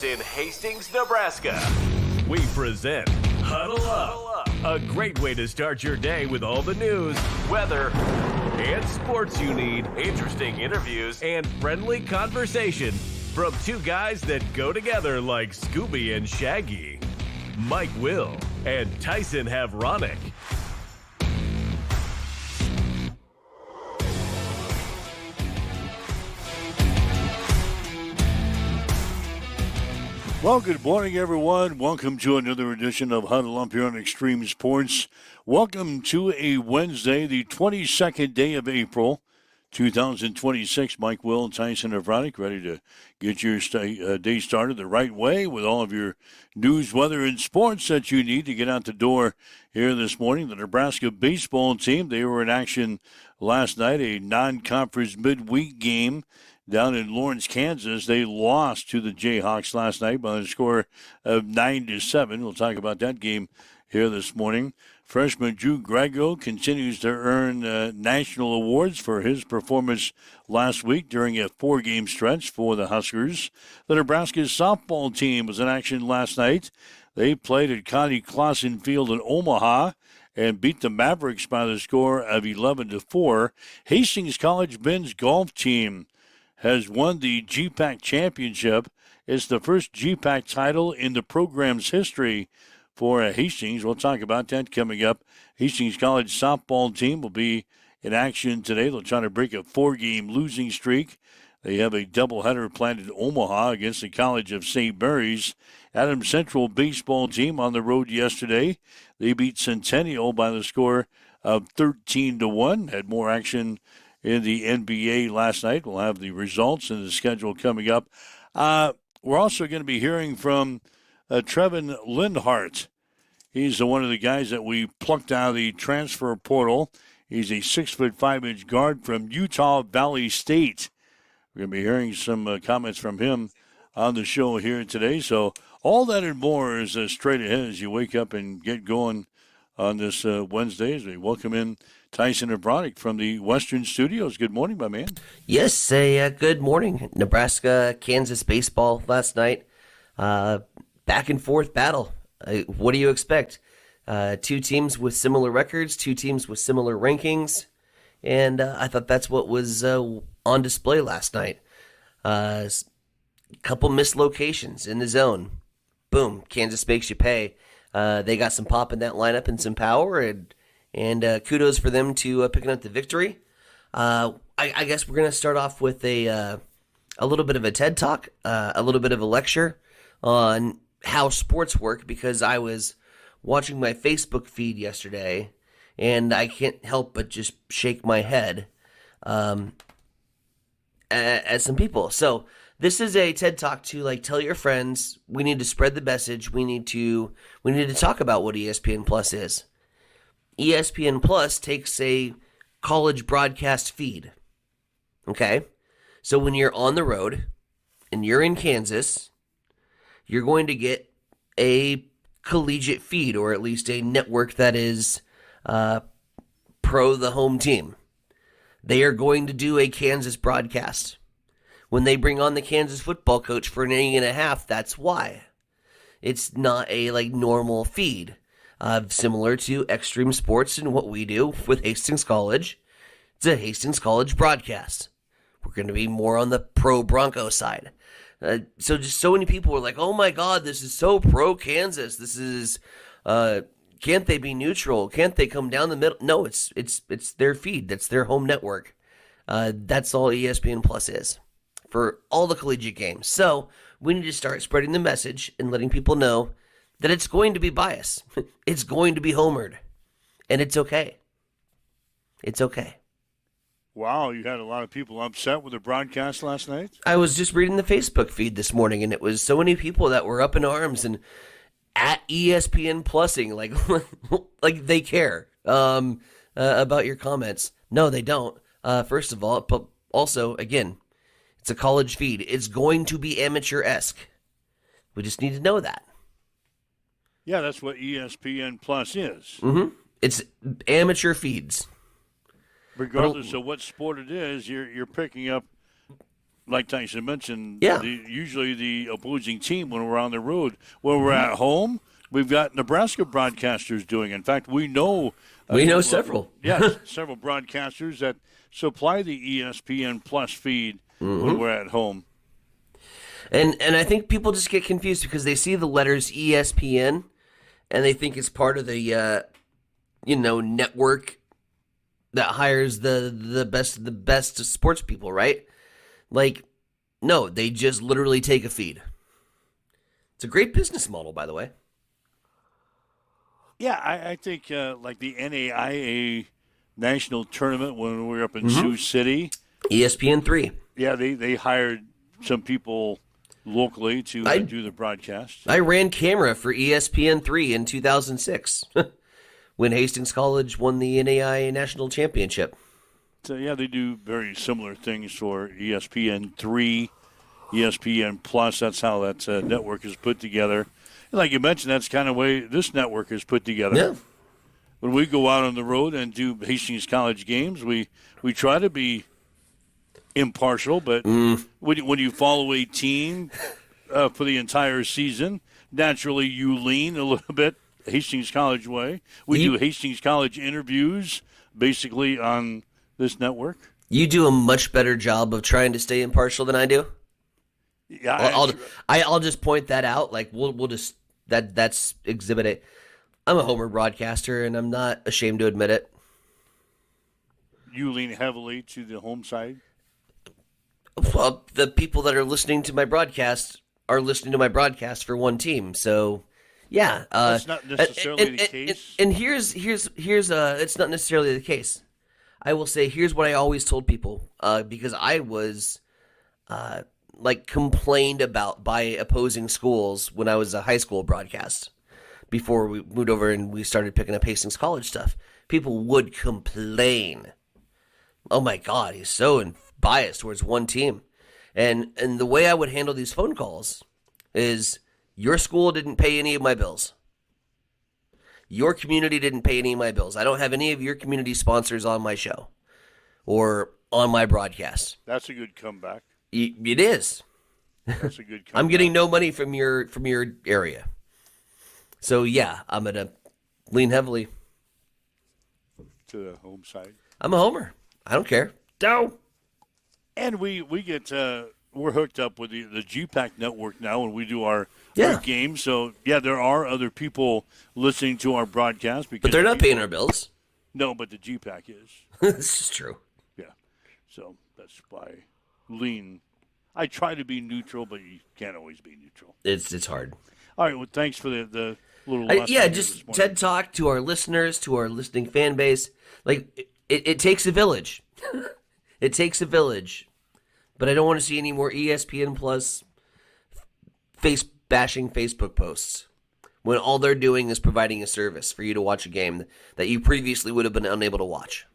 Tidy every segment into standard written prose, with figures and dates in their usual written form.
In Hastings, Nebraska, we present Huddle Up, a great way to start your day with all the news, weather, and sports you need, interesting interviews, and friendly conversation from two guys that go together like Scooby and Shaggy, Mike Will and Tyson Havronic. Well, good morning, everyone. Welcome to another edition of Huddle Up here on Extreme Sports. Welcome to a Wednesday, the 22nd day of April, 2026. Mike Will and Tyson Havronic ready to get your day started the right way with all of your news, weather, and sports that you need to get out the door here this morning. The Nebraska baseball team, they were in action last night, a non-conference midweek game down in Lawrence, Kansas. They lost to the Jayhawks last night by a score of 9-7. We'll talk about that game here this morning. Freshman Drew Grego continues to earn national awards for his performance last week during a 4-game stretch for the Huskers. The Nebraska softball team was in action last night. They played at Connie Clausen Field in Omaha and beat the Mavericks by the score of 11-4. Hastings College men's golf team has won the GPAC championship. It's the first GPAC title in the program's history for Hastings. We'll talk about that coming up. Hastings College softball team will be in action today. They'll try to break a 4-game losing streak. They have a doubleheader planned in Omaha against the College of St. Mary's. Adams Central baseball team on the road yesterday. They beat Centennial by the score of 13-1. Had more action in the NBA last night. We'll have the results and the schedule coming up. We're also going to be hearing from Trevin Lindhart. He's one of the guys that we plucked out of the transfer portal. He's a 6'5" guard from Utah Valley State. We're going to be hearing some comments from him on the show here today. So all that and more is straight ahead as you wake up and get going on this Wednesday as we welcome in Tyson Havronic from the Western Studios. Good morning, my man. Yes, good morning. Nebraska-Kansas baseball last night. Back and forth battle. What do you expect? Two teams with similar records, two teams with similar rankings, and I thought that's what was on display last night. Couple missed locations in the zone. Boom, Kansas makes you pay. They got some pop in that lineup and some power, and kudos for them to picking up the victory. I guess we're going to start off with a little bit of a TED Talk, a little bit of a lecture on how sports work, because I was watching my Facebook feed yesterday, and I can't help but just shake my head at some people. So this is a TED Talk to tell your friends. We need to spread the message. We need to talk about what ESPN Plus is. ESPN Plus takes a college broadcast feed. Okay? So when you're on the road and you're in Kansas, you're going to get a collegiate feed, or at least a network that is pro the home team. They are going to do a Kansas broadcast. When they bring on the Kansas football coach for an inning and a half, that's why. It's not a normal feed. Similar to Extreme Sports and what we do with Hastings College. It's a Hastings College broadcast. We're going to be more on the pro Bronco side. So just so many people were like, oh my God, this is so pro Kansas. This is, can't they be neutral? Can't they come down the middle? No, it's their feed. That's their home network. That's all ESPN Plus is for all the collegiate games. So we need to start spreading the message and letting people know that it's going to be biased. It's going to be homered. And it's okay. It's okay. Wow, you had a lot of people upset with the broadcast last night? I was just reading the Facebook feed this morning, and it was so many people that were up in arms and at ESPN Plusing, like they care about your comments. No, they don't. First of all, but also, again, it's a college feed. It's going to be amateur-esque. We just need to know that. Yeah, that's what ESPN Plus is. Mm-hmm. It's amateur feeds. Regardless of what sport it is, you're picking up like Tyson mentioned, Yeah. usually the opposing team when we're on the road. When we're at home, we've got Nebraska broadcasters doing. In fact, we know several. Yes, several broadcasters that supply the ESPN Plus feed when we're at home. And I think people just get confused because they see the letters ESPN and they think it's part of the network that hires the best sports people, right? Like, no, they just literally take a feed. It's a great business model, by the way. Yeah, I think like the NAIA national tournament when we were up in Sioux City. ESPN3. Yeah, they hired some people locally to do the broadcast. I ran camera for ESPN3 in 2006 when Hastings College won the NAIA national championship. So, yeah, they do very similar things for ESPN3, ESPN Plus. That's how that network is put together. And like you mentioned, that's kind of the way this network is put together. Yeah. When we go out on the road and do Hastings College games, we try to be impartial, but when you follow a team for the entire season, naturally you lean a little bit Hastings College way. We do Hastings College interviews basically on this network. You do a much better job of trying to stay impartial than I do. Yeah, I'll just point that out. Like we'll just that's Exhibit A. I'm a Homer broadcaster, and I'm not ashamed to admit it. You lean heavily to the home side. Well, the people that are listening to my broadcast are listening to my broadcast for one team. So, yeah, that's not necessarily the case. And here's it's not necessarily the case. I will say here's what I always told people because I was complained about by opposing schools when I was a high school broadcast. Before we moved over and we started picking up Hastings College stuff, people would complain. Oh my God, he's so biased towards one team. And the way I would handle these phone calls is your school didn't pay any of my bills. Your community didn't pay any of my bills. I don't have any of your community sponsors on my show or on my broadcast. That's a good comeback. It is. That's a good comeback. I'm getting no money from your area. So, yeah, I'm going to lean heavily to the home side. I'm a homer. I don't care. Down. And we get we're hooked up with the GPAC network now when we do our games. So, yeah, there are other people listening to our broadcast. But they're not paying our bills. No, but the GPAC is. This is true. Yeah. So that's why I try to be neutral, but you can't always be neutral. It's hard. All right. Well, thanks for the little lesson. Just TED Talk to our listeners, to our listening fan base. Like, it takes a village. It takes a village. But I don't want to see any more ESPN Plus face-bashing Facebook posts when all they're doing is providing a service for you to watch a game that you previously would have been unable to watch.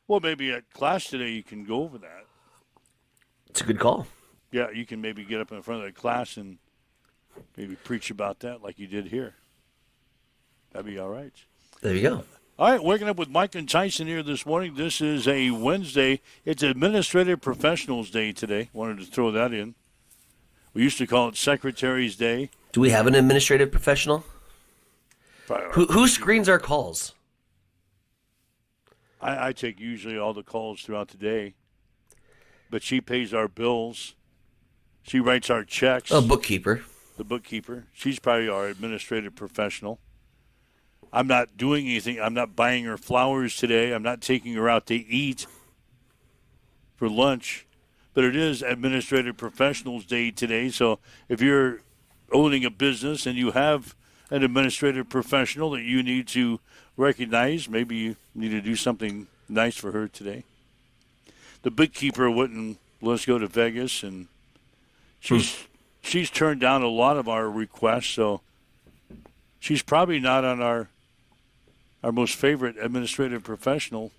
Well, maybe at class today you can go over that. It's a good call. Yeah, you can maybe get up in front of the class and maybe preach about that like you did here. That'd be all right. There you go. All right, waking up with Mike and Tyson here this morning. This is a Wednesday. It's Administrative Professionals Day today. Wanted to throw that in. We used to call it Secretary's Day. Do we have an administrative professional? Who screens our calls? I take usually all the calls throughout the day. But she pays our bills. She writes our checks. A bookkeeper. The bookkeeper. She's probably our administrative professional. I'm not doing anything. I'm not buying her flowers today. I'm not taking her out to eat for lunch. But it is Administrative Professionals Day today. So if you're owning a business and you have an administrative professional that you need to recognize, maybe you need to do something nice for her today. The bookkeeper wouldn't let us go to Vegas, and she's turned down a lot of our requests, so she's probably not on our most favorite administrative professional.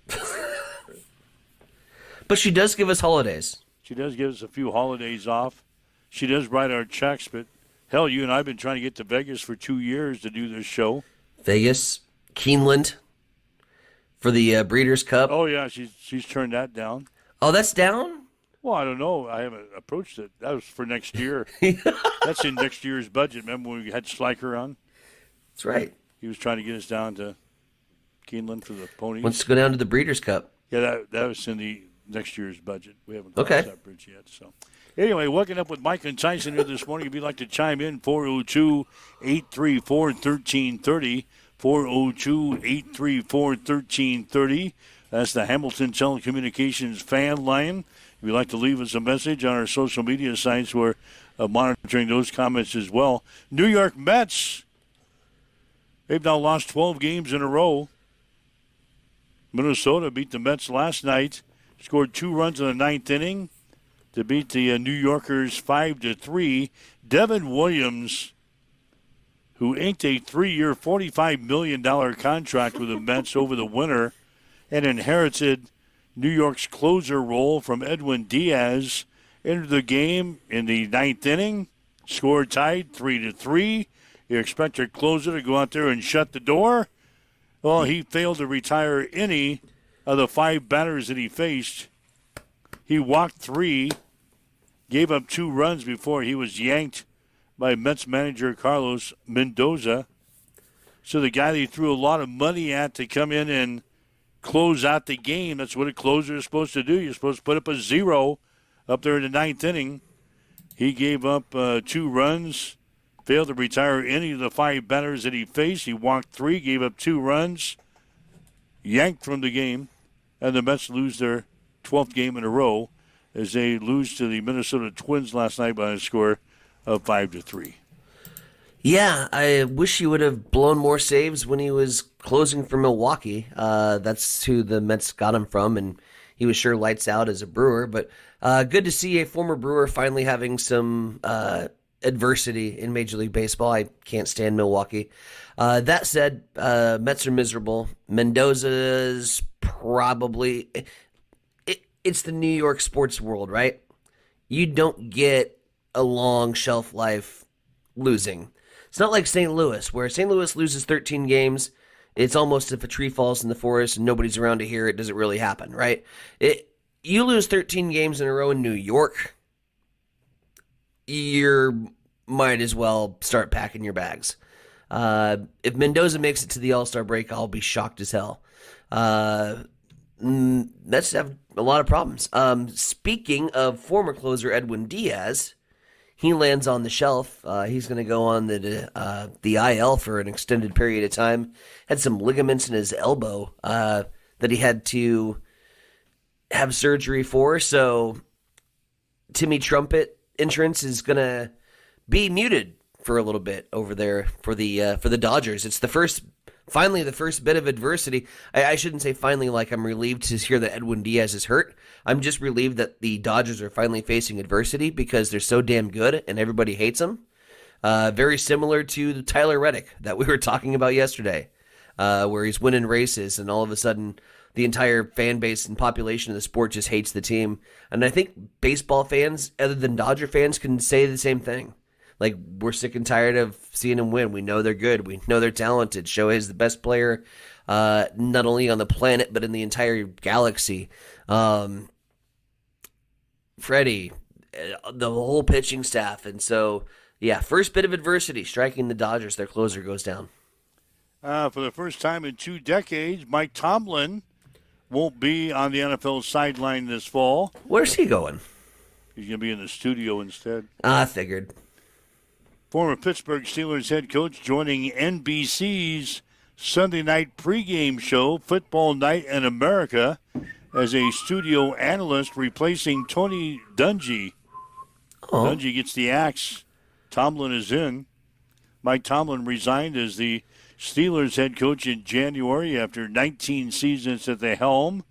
But she does give us holidays. She does give us a few holidays off. She does write our checks, but hell, you and I have been trying to get to Vegas for 2 years to do this show. Vegas, Keeneland, for the Breeders' Cup. Oh, yeah, she's turned that down. Oh, that's down? Well, I don't know. I haven't approached it. That was for next year. That's in next year's budget. Remember when we had Schleicher on? That's right. He was trying to get us down to Keeneland for the ponies. Wants to go down to the Breeders' Cup. Yeah, that was in the next year's budget. We haven't crossed that bridge yet. So, anyway, waking up with Mike and Tyson here this morning. If you'd like to chime in, 402-834-1330. 402-834-1330. That's the Hamilton Telecommunications fan line. If you'd like to leave us a message on our social media sites, we're monitoring those comments as well. New York Mets, they've now lost 12 games in a row. Minnesota beat the Mets last night, scored 2 runs in the 9th inning to beat the New Yorkers 5-3. Devin Williams, who inked a 3-year, $45 million contract with the Mets over the winter and inherited New York's closer role from Edwin Diaz, entered the game in the 9th inning, score tied 3-3. You expect your closer to go out there and shut the door. Well, he failed to retire any of the 5 batters that he faced. He walked 3, gave up 2 runs before he was yanked by Mets manager Carlos Mendoza. So the guy they threw a lot of money at to come in and close out the game, that's what a closer is supposed to do. You're supposed to put up a 0 up there in the 9th inning. He gave up 2 runs, failed to retire any of the 5 batters that he faced. He walked 3, gave up 2 runs, yanked from the game, and the Mets lose their 12th game in a row as they lose to the Minnesota Twins last night by a score of 5-3. Yeah, I wish he would have blown more saves when he was closing for Milwaukee. That's who the Mets got him from, and he was sure lights out as a Brewer. But good to see a former Brewer finally having some adversity in Major League Baseball. I can't stand Milwaukee. That said, Mets are miserable. Mendoza's probably... It's the New York sports world, right? You don't get a long shelf life losing. It's not like St. Louis, where St. Louis loses 13 games. It's almost if a tree falls in the forest and nobody's around to hear it, doesn't really happen, right? You lose 13 games in a row in New York, you might as well start packing your bags. If Mendoza makes it to the All-Star break, I'll be shocked as hell. Mets have a lot of problems. Speaking of former closer Edwin Diaz, he lands on the shelf. He's going to go on the IL for an extended period of time. Had some ligaments in his elbow that he had to have surgery for. So Timmy Trumpet entrance is going to be muted for a little bit over there for the Dodgers. It's finally the first bit of adversity. I shouldn't say finally like I'm relieved to hear that Edwin Diaz is hurt. I'm just relieved that the Dodgers are finally facing adversity because they're so damn good and everybody hates them. Very similar to the Tyler Reddick that we were talking about yesterday, where he's winning races and all of a sudden the entire fan base and population of the sport just hates the team. And I think baseball fans, other than Dodger fans, can say the same thing. Like, we're sick and tired of seeing them win. We know they're good. We know they're talented. Shohei's the best player, not only on the planet, but in the entire galaxy. Freddie, the whole pitching staff. And so, yeah, first bit of adversity striking the Dodgers. Their closer goes down. For the first time in 2 decades, Mike Tomlin won't be on the NFL sideline this fall. Where's he going? He's going to be in the studio instead. I figured. Former Pittsburgh Steelers head coach joining NBC's Sunday night pregame show, Football Night in America, as a studio analyst replacing Tony Dungy. Oh. Dungy gets the axe. Tomlin is in. Mike Tomlin resigned as the Steelers head coach in January after 19 seasons at the helm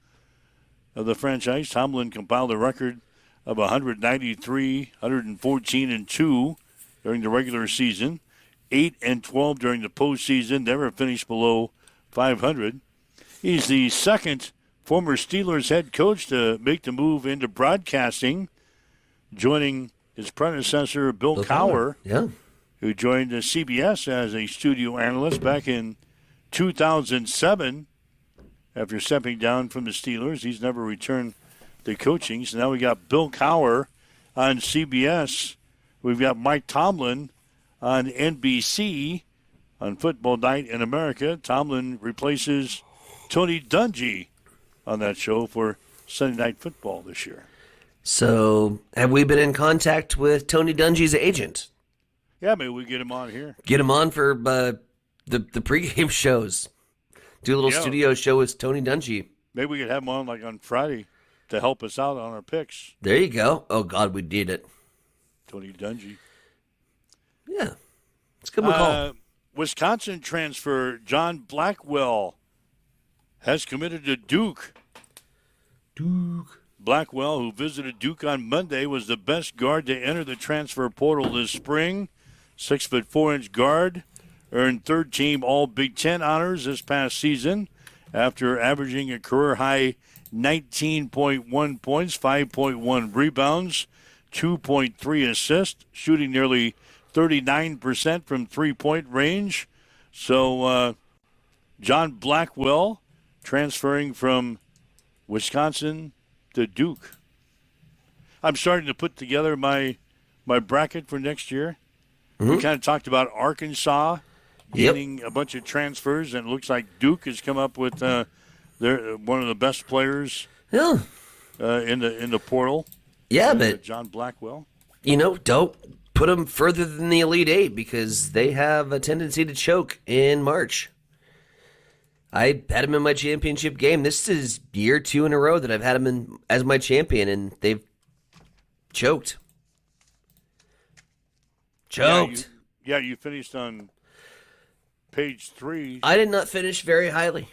of the franchise. Tomlin compiled a record of 193, 114-2 during the regular season, 8-12 during the postseason, never finished below 500. He's the second former Steelers head coach to make the move into broadcasting, joining his predecessor, Bill Cowher, who joined CBS as a studio analyst back in 2007. After stepping down from the Steelers, he's never returned the coaching. So now we got Bill Cowher on CBS. We've got Mike Tomlin on NBC on Football Night in America. Tomlin replaces Tony Dungy on that show for Sunday Night Football this year. So, have we been in contact with Tony Dungy's agent? Yeah, maybe we get him on here. Get him on for the pregame shows. Do a little studio show with Tony Dungy. Maybe we could have him on like on Friday to help us out on our picks. There you go. Oh, God, we did it. Tony Dungy. Yeah. It's a good call. Wisconsin transfer John Blackwell has committed to Duke. Blackwell, who visited Duke on Monday, was the best guard to enter the transfer portal this spring. 6'4" guard, earned third-team All-Big Ten honors this past season after averaging a career-high 19.1 points, 5.1 rebounds, 2.3 assists, shooting nearly 39% from three-point range. So John Blackwell transferring from Wisconsin to Duke. I'm starting to put together my bracket for next year. Mm-hmm. We kind of talked about Arkansas getting a bunch of transfers, and it looks like Duke has come up with one of the best players in the portal. Yeah, but John Blackwell. Don't put them further than the Elite Eight because they have a tendency to choke in March. I had him in my championship game. This is year 2 in a row that I've had him as my champion, and they've choked. Yeah, you finished on page 3. I did not finish very highly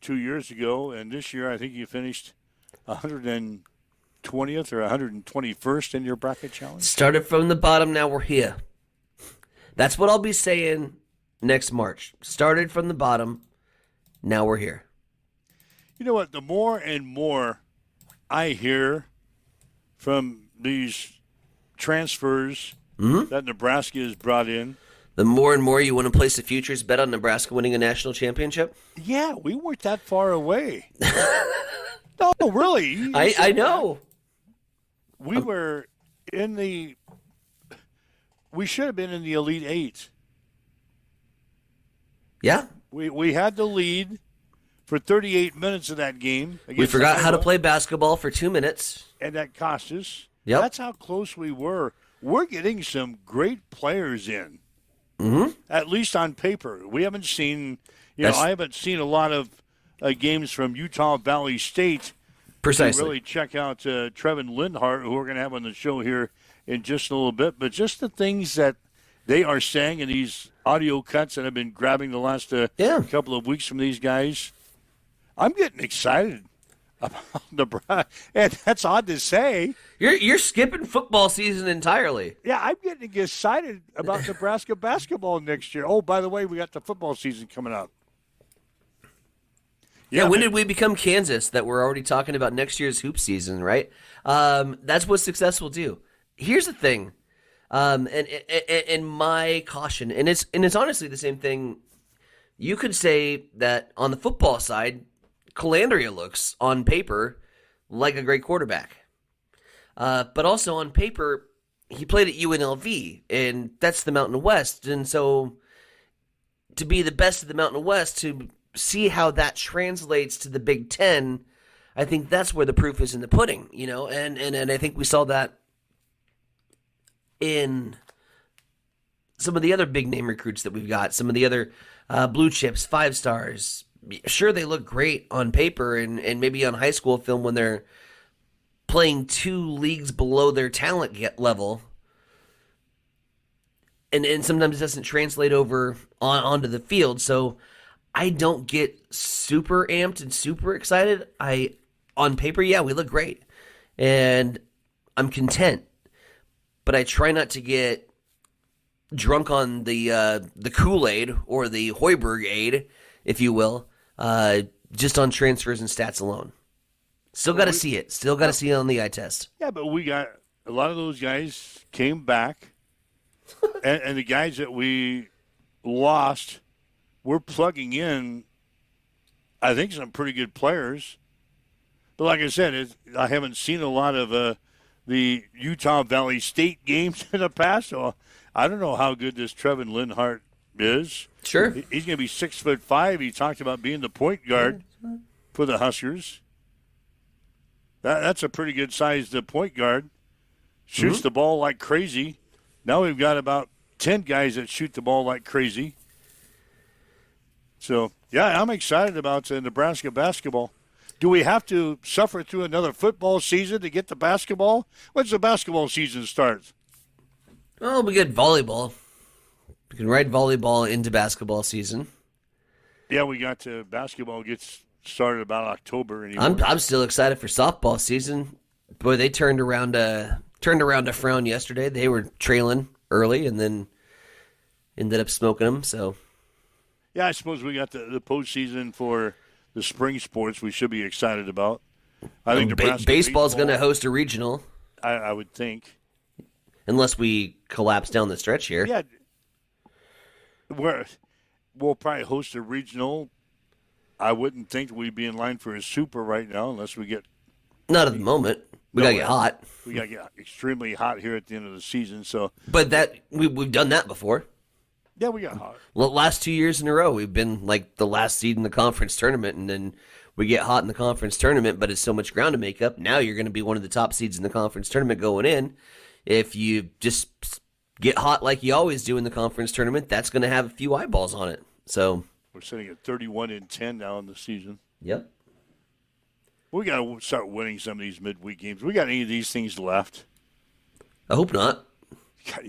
2 years ago, and this year I think you finished 120th or 121st in your bracket challenge. Started from the bottom, now we're here. That's what I'll be saying next March. Started from the bottom, now we're here. You know what? The more and more I hear from these transfers that Nebraska has brought in, the more and more you want to place a futures bet on Nebraska winning a national championship? Yeah, we weren't that far away. No, really. I know. We were in the – we should have been in the Elite Eight. Yeah. We had the lead for 38 minutes of that game. We forgot how to play basketball for 2 minutes. And that cost us. Yep. That's how close we were. We're getting some great players in, at least on paper. We haven't seen – I haven't seen a lot of games from Utah Valley State. Precisely. To really check out Trevin Lindhart, who we're going to have on the show here in just a little bit. But just the things that they are saying in these audio cuts that I've been grabbing the last couple of weeks from these guys, I'm getting excited about Nebraska. And that's odd to say. You're skipping football season entirely. Yeah, I'm getting excited about Nebraska basketball next year. Oh, by the way, we got the football season coming up. Yeah, when did we become Kansas that we're already talking about next year's hoop season, right? That's what success will do. Here's the thing, and my caution, and it's honestly the same thing. You could say that on the football side, Calandria looks on paper like a great quarterback, but also on paper he played at UNLV, and that's the Mountain West, and so to be the best of the Mountain West to see how that translates to the Big Ten, I think that's where the proof is in the pudding, and I think we saw that in some of the other big name recruits that we've got, some of the other blue chips, 5 stars. Sure, they look great on paper and maybe on high school film when they're playing 2 leagues below their talent level. And sometimes it doesn't translate over onto the field, so I don't get super amped and super excited. On paper, yeah, we look great, and I'm content. But I try not to get drunk on the Kool-Aid or the Hoiberg-Aid, if you will, just on transfers and stats alone. Still got to see it. Still got to see it on the eye test. Yeah, but we got a lot of those guys came back, and the guys that we lost, we're plugging in, I think, some pretty good players. But like I said, I haven't seen a lot of the Utah Valley State games in the past, so I don't know how good this Trevin Linhart is. Sure. He's going to be 6'5". He talked about being the point guard for the Huskers. That's a pretty good sized point guard. Shoots the ball like crazy. Now we've got about 10 guys that shoot the ball like crazy. So, yeah, I'm excited about Nebraska basketball. Do we have to suffer through another football season to get the basketball? When's the basketball season start? Well, we get volleyball. We can ride volleyball into basketball season. Yeah, we got to basketball gets started about October anymore. I'm still excited for softball season. Boy, they turned around a frown yesterday. They were trailing early and then ended up smoking them. So, yeah, I suppose we got the postseason for the spring sports. We should be excited about. I think Nebraska baseball's going to host a regional. I would think, unless we collapse down the stretch here. Yeah, we'll probably host a regional. I wouldn't think we'd be in line for a super right now unless we get. Not at the moment. We gotta get hot. We gotta get extremely hot here at the end of the season. So, but we've done that before. Yeah, we got hot. Well, last 2 years in a row, we've been like the last seed in the conference tournament, and then we get hot in the conference tournament. But it's so much ground to make up. Now you're going to be one of the top seeds in the conference tournament going in. If you just get hot like you always do in the conference tournament, that's going to have a few eyeballs on it. So we're sitting at 31-10 now in the season. Yep. We got to start winning some of these midweek games. We got any of these things left? I hope not.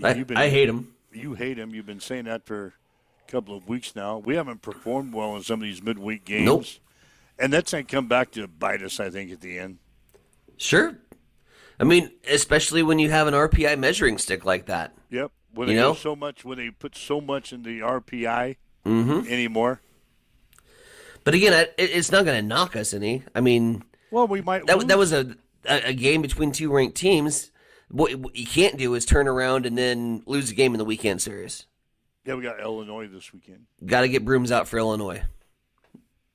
I hate them. You hate them. You've been saying that for a couple of weeks now. We haven't performed well in some of these midweek games. Nope. And that's going to come back to bite us, I think, at the end. Sure. I mean, especially when you have an RPI measuring stick like that. Yep. When they go so much, when they put so much in the RPI anymore. But again, it's not going to knock us any. I mean, well, we might. That was a game between two ranked teams. What you can't do is turn around and then lose a game in the weekend series. Yeah, we got Illinois this weekend. Got to get brooms out for Illinois.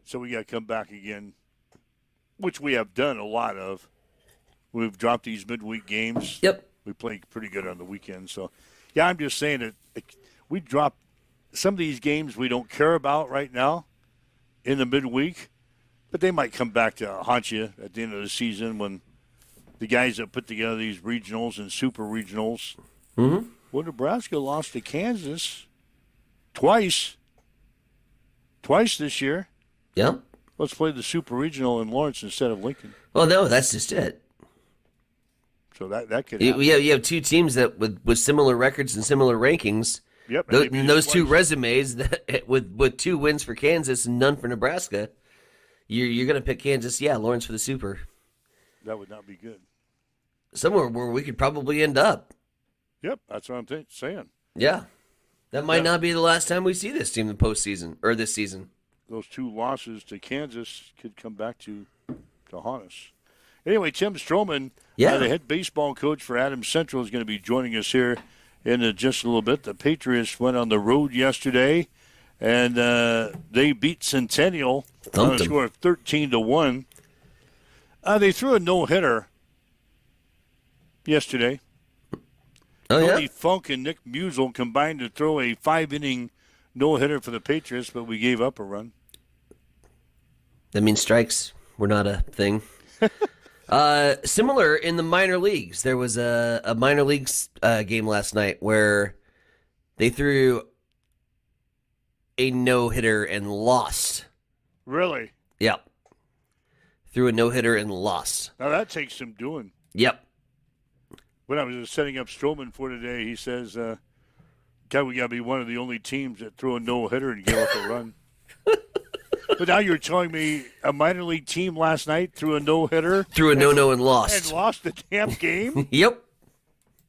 So we got to come back again, which we have done a lot of. We've dropped these midweek games. Yep. We play pretty good on the weekend. So, yeah, I'm just saying that we dropped some of these games we don't care about right now in the midweek, but they might come back to haunt you at the end of the season when the guys that put together these regionals and super regionals. Mm-hmm. Well, Nebraska lost to Kansas twice this year. Yeah. Let's play the super regional in Lawrence instead of Lincoln. Well, no, that's just it. So that could happen. You have two teams that with similar records and similar rankings. Yep. Those two resumes that with 2 wins for Kansas and none for Nebraska, you're going to pick Kansas, Lawrence for the super. That would not be good. Somewhere where we could probably end up. Yep, that's what I'm saying. Yeah. That might not be the last time we see this team in the postseason, or this season. Those 2 losses to Kansas could come back to haunt us. Anyway, Tim Stroman, the head baseball coach for Adams Central, is going to be joining us here in just a little bit. The Patriots went on the road yesterday, and they beat Centennial on a score of 13-1. They threw a no-hitter yesterday. Tony Funk and Nick Musel combined to throw a 5-inning no-hitter for the Patriots, but we gave up a run. That means strikes were not a thing. Similar in the minor leagues. There was a minor leagues game last night where they threw a no-hitter and lost. Really? Yep. Threw a no-hitter and lost. Now that takes some doing. Yep. When I was setting up Stroman for today, he says, God, we got to be one of the only teams that threw a no-hitter and give up a run. But now you're telling me a minor league team last night threw a no-hitter. Threw a no-no and lost. And lost the damn game? Yep.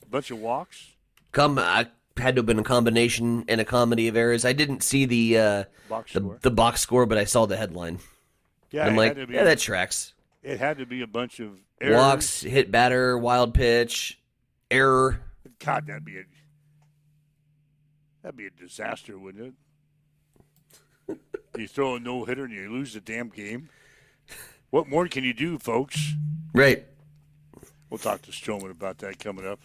A bunch of walks? I had to have been a combination and a comedy of errors. I didn't see the box score, but I saw the headline. Yeah, I'm like, that tracks. It had to be a bunch of errors. Walks, hit batter, wild pitch, error. God, that'd be a disaster, wouldn't it? You throw a no-hitter and you lose the damn game. What more can you do, folks? Right. We'll talk to Stroman about that coming up.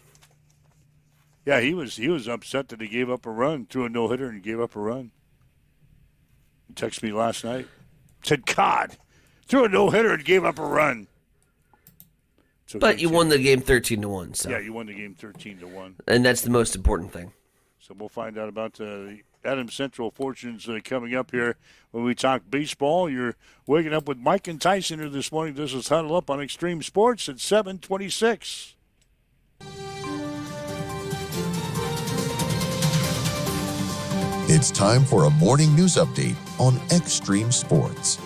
Yeah, he was upset that he gave up a run, threw a no-hitter and gave up a run. He texted me last night. Said, God, threw a no-hitter and gave up a run. Okay, but you won the game 13-1. So. Yeah, you won the game 13-1. And that's the most important thing. So we'll find out about the Adams Central fortunes coming up here when we talk baseball. You're waking up with Mike and Tyson here this morning. This is Huddle Up on Extreme Sports at 7:26. It's time for a morning news update on Extreme Sports.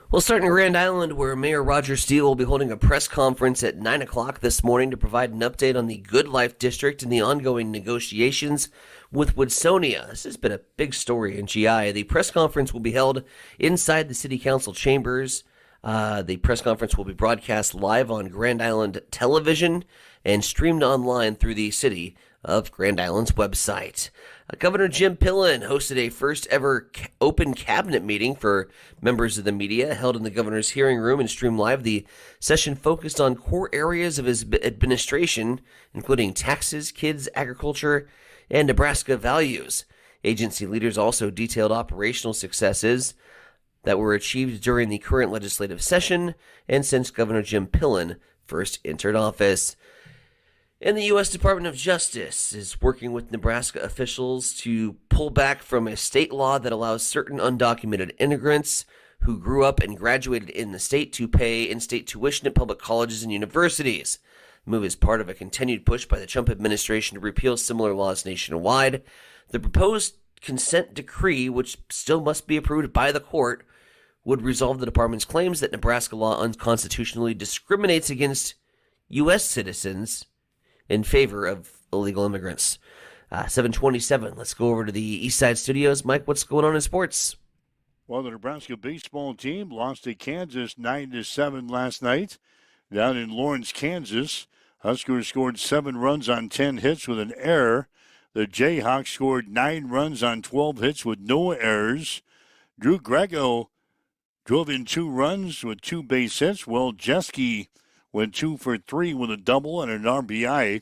We'll start in Grand Island, where Mayor Roger Steele will be holding a press conference at 9 o'clock this morning to provide an update on the Good Life District and the ongoing negotiations with Woodsonia. This has been a big story in GI. The press conference will be held inside the City Council chambers. The press conference will be broadcast live on Grand Island Television and streamed online through the City of Grand Island's website. Governor Jim Pillen hosted a first ever open cabinet meeting for members of the media held in the governor's hearing room and streamed live. The session focused on core areas of his administration, including taxes, kids, agriculture, and Nebraska values. Agency leaders also detailed operational successes that were achieved during the current legislative session and since Governor Jim Pillen first entered office. And the U.S. Department of Justice is working with Nebraska officials to pull back from a state law that allows certain undocumented immigrants who grew up and graduated in the state to pay in-state tuition at public colleges and universities. The move is part of a continued push by the Trump administration to repeal similar laws nationwide. The proposed consent decree, which still must be approved by the court, would resolve the department's claims that Nebraska law unconstitutionally discriminates against U.S. citizens in favor of illegal immigrants. 7:27. Let's go over to the East Side Studios. Mike, what's going on in sports? Well, the Nebraska baseball team lost to Kansas 9-7 last night down in Lawrence, Kansas. Huskers scored 7 runs on 10 hits with an error. The Jayhawks scored 9 runs on 12 hits with no errors. Drew Grego drove in 2 runs with 2 base hits. Well, Jeske went 2 for 3 with a double and an RBI.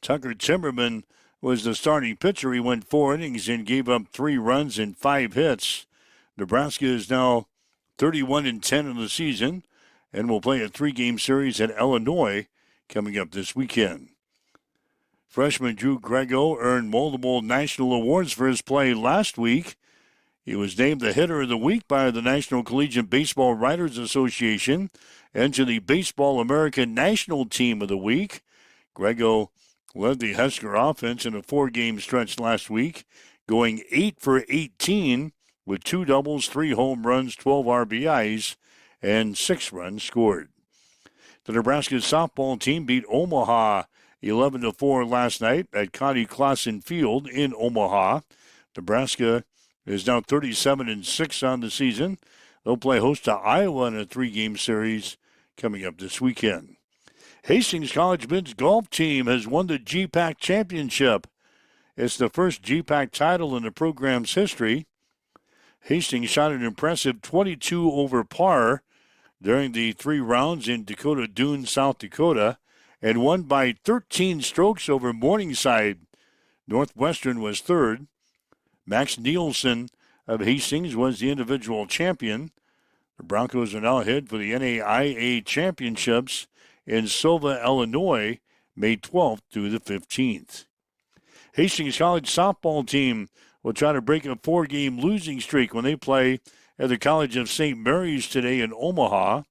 Tucker Timmerman was the starting pitcher. He went 4 innings and gave up 3 runs and 5 hits. Nebraska is now 31-10 in the season and will play a 3-game series at Illinois coming up this weekend. Freshman Drew Grego earned multiple national awards for his play last week. He was named the Hitter of the Week by the National Collegiate Baseball Writers Association and to the Baseball American National Team of the Week. Grego led the Husker offense in a 4-game stretch last week, going 8 for 18 with 2 doubles, 3 home runs, 12 RBIs, and 6 runs scored. The Nebraska softball team beat Omaha 11-4 last night at Connie Clausen Field in Omaha. Nebraska is now 37-6 on the season. They'll play host to Iowa in a 3-game series coming up this weekend. Hastings College men's golf team has won the GPAC championship. It's the first GPAC title in the program's history. Hastings shot an impressive 22 over par during the 3 rounds in Dakota Dunes, South Dakota, and won by 13 strokes over Morningside. Northwestern was third. Max Nielsen of Hastings was the individual champion. The Broncos are now ahead for the NAIA Championships in Silva, Illinois, May 12th through the 15th. Hastings College softball team will try to break a 4-game losing streak when they play at the College of St. Mary's today in Omaha.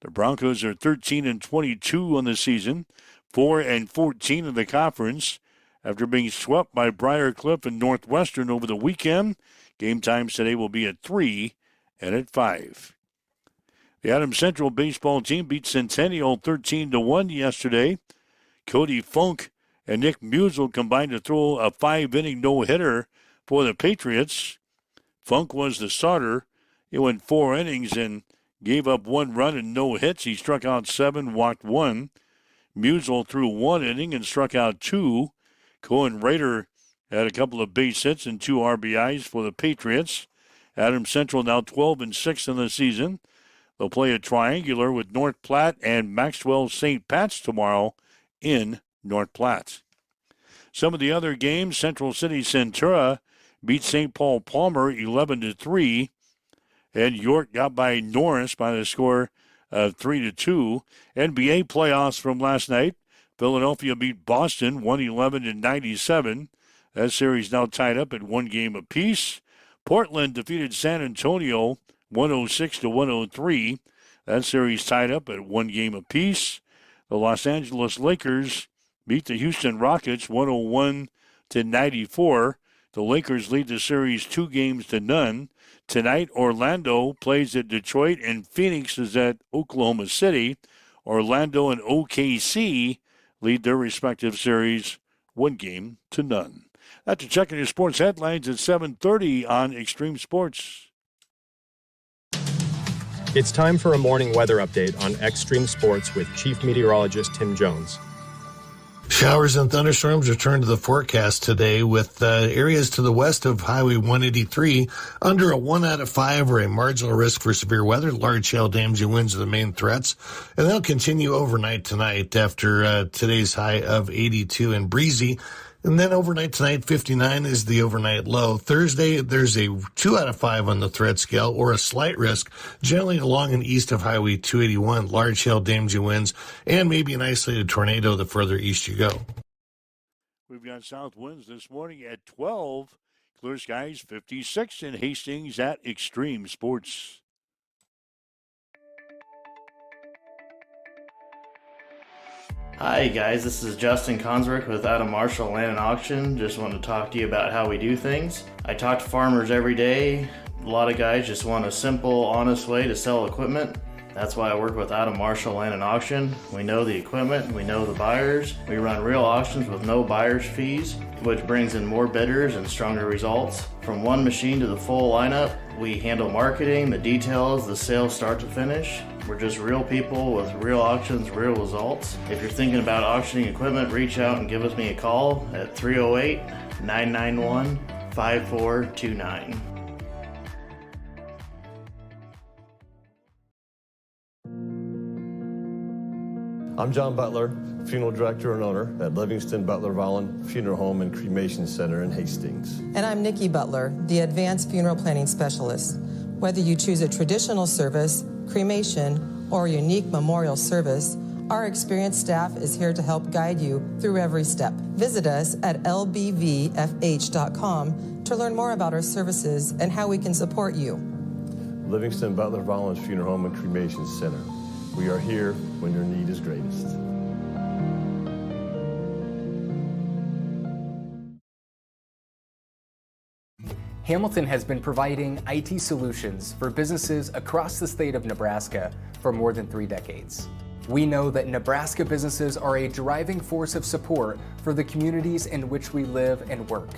The Broncos are 13-22 on the season, 4-14 in the conference. After being swept by Briar Cliff and Northwestern over the weekend, game times today will be at 3 and at 5. The Adams Central baseball team beat Centennial 13-1 yesterday. Cody Funk and Nick Musel combined to throw a 5-inning no-hitter for the Patriots. Funk was the starter. He went 4 innings and gave up 1 run and no hits. He struck out 7, walked 1. Musel threw 1 inning and struck out 2. Cohen Rader had a couple of base hits and 2 RBIs for the Patriots. Adams Central now 12-6 in the season. They'll play a triangular with North Platte and Maxwell St. Pat's tomorrow in North Platte. Some of the other games, Central City Centura beat St. Paul Palmer 11-3. And York got by Norris by the score of 3-2. NBA playoffs from last night. Philadelphia beat Boston 111-97. That series now tied up at 1 game apiece. Portland defeated San Antonio 106-103. That series tied up at 1 game apiece. The Los Angeles Lakers beat the Houston Rockets 101-94. The Lakers lead the series 2-0. Tonight, Orlando plays at Detroit, and Phoenix is at Oklahoma City. Orlando and OKC lead their respective series 1-0. That's a check on your sports headlines at 7:30 on Extreme Sports. It's time for a morning weather update on Extreme Sports with Chief Meteorologist Tim Jones. Showers and thunderstorms return to the forecast today with areas to the west of Highway 183 under a 1 out of 5 or a marginal risk for severe weather. Large hail, damaging winds are the main threats, and they'll continue overnight tonight after today's high of 82 and breezy. And then overnight tonight, 59 is the overnight low. Thursday, there's a 2 out of 5 on the threat scale, or a slight risk, generally along and east of Highway 281. Large hail, damaging winds, and maybe an isolated tornado the further east you go. We've got south winds this morning at 12. Clear skies, 56 in Hastings at Extreme Sports. Hi guys, this is Justin Consrick with Adam Marshall Land and Auction. Just want to talk to you about how we do things. I talk to farmers every day. A lot of guys just want a simple, honest way to sell equipment. That's why I work with Adam Marshall Land and Auction. We know the equipment, we know the buyers. We run real auctions with no buyer's fees, which brings in more bidders and stronger results. From one machine to the full lineup, we handle marketing, the details, the sales start to finish. We're just real people with real auctions, real results. If you're thinking about auctioning equipment, reach out and give me a call at 308-991-5429. I'm John Butler, funeral director and owner at Livingston Butler Volland Funeral Home and Cremation Center in Hastings. And I'm Nikki Butler, the advanced funeral planning specialist. Whether you choose a traditional service, cremation, or a unique memorial service, our experienced staff is here to help guide you through every step. Visit us at lbvfh.com to learn more about our services and how we can support you. Livingston Butler Volland Funeral Home and Cremation Center. We are here when your need is greatest. Hamilton has been providing IT solutions for businesses across the state of Nebraska for more than 3 decades. We know that Nebraska businesses are a driving force of support for the communities in which we live and work.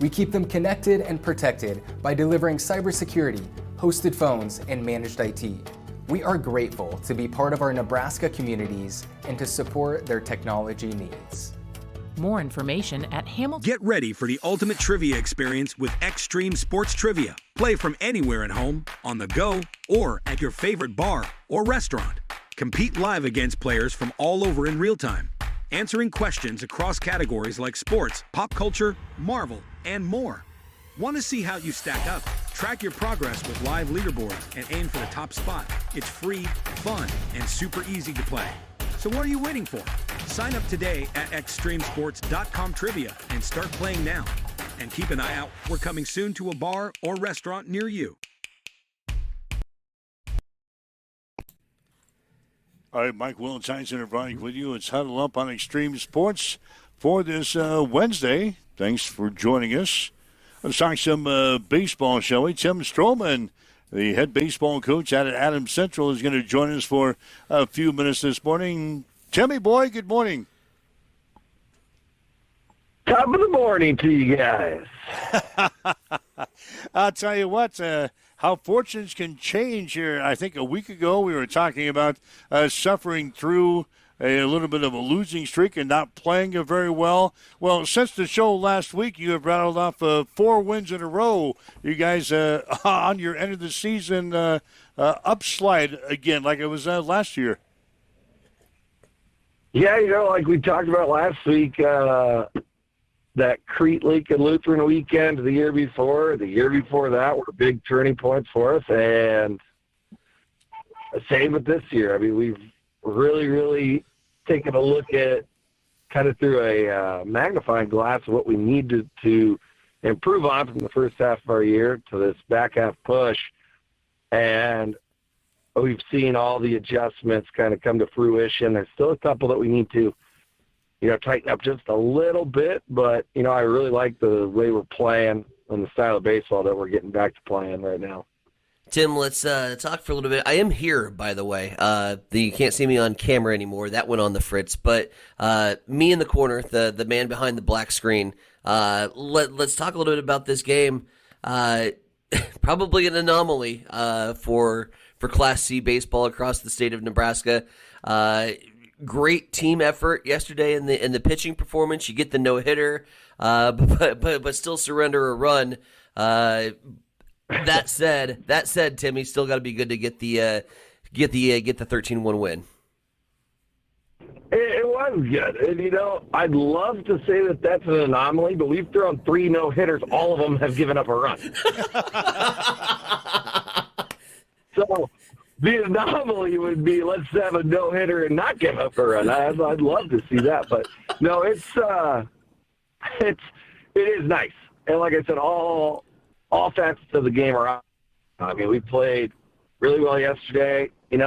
We keep them connected and protected by delivering cybersecurity, hosted phones, and managed IT. We are grateful to be part of our Nebraska communities and to support their technology needs. More information at Hamilton. Get ready for the ultimate trivia experience with Extreme Sports Trivia. Play from anywhere at home, on the go, or at your favorite bar or restaurant. Compete live against players from all over in real time, answering questions across categories like sports, pop culture, Marvel, and more. Want to see how you stack up? Track your progress with live leaderboards and aim for the top spot. It's free, fun, and super easy to play. So what are you waiting for? Sign up today at extremesports.com trivia and start playing now. And keep an eye out. We're coming soon to a bar or restaurant near you. All right, Mike Willentyson and Brian with you. It's Huddle Up on Extreme Sports for this Wednesday. Thanks for joining us. Let's talk some baseball, shall we? Tim Stroman, the head baseball coach out at Adams Central, is going to join us for a few minutes this morning. Timmy boy, good morning. Top of the morning to you guys. I'll tell you what, how fortunes can change here. I think a week ago we were talking about suffering through a little bit of a losing streak and not playing very well. Well, since the show last week, you have rattled off 4 wins in a row. You guys on your end of the season upslide again like it was last year. Yeah, like we talked about last week, that Crete, Lincoln, Lutheran weekend the year before that were big turning points for us, and same with this year. I mean, we've really, really taken a look at kind of through a magnifying glass of what we need to improve on from the first half of our year to this back half push, and we've seen all the adjustments kind of come to fruition. There's still a couple that we need to tighten up just a little bit, but, I really like the way we're playing and the style of baseball that we're getting back to playing right now. Tim, let's talk for a little bit. I am here, by the way. You can't see me on camera anymore. That went on the fritz. But me in the corner, the man behind the black screen, let's talk a little bit about this game. Probably an anomaly for Class C baseball across the state of Nebraska. Great team effort yesterday in the pitching performance. You get the no-hitter, but still surrender a run. That said, Timmy, still got to be good to get the 13-1 win. It was good, and I'd love to say that that's an anomaly, but we've thrown 3 no-hitters. All of them have given up a run. So the anomaly would be let's have a no-hitter and not give up a run. I'd love to see that, but no, it is nice. And like I said, all facets of the game are out. I mean, we played really well yesterday. And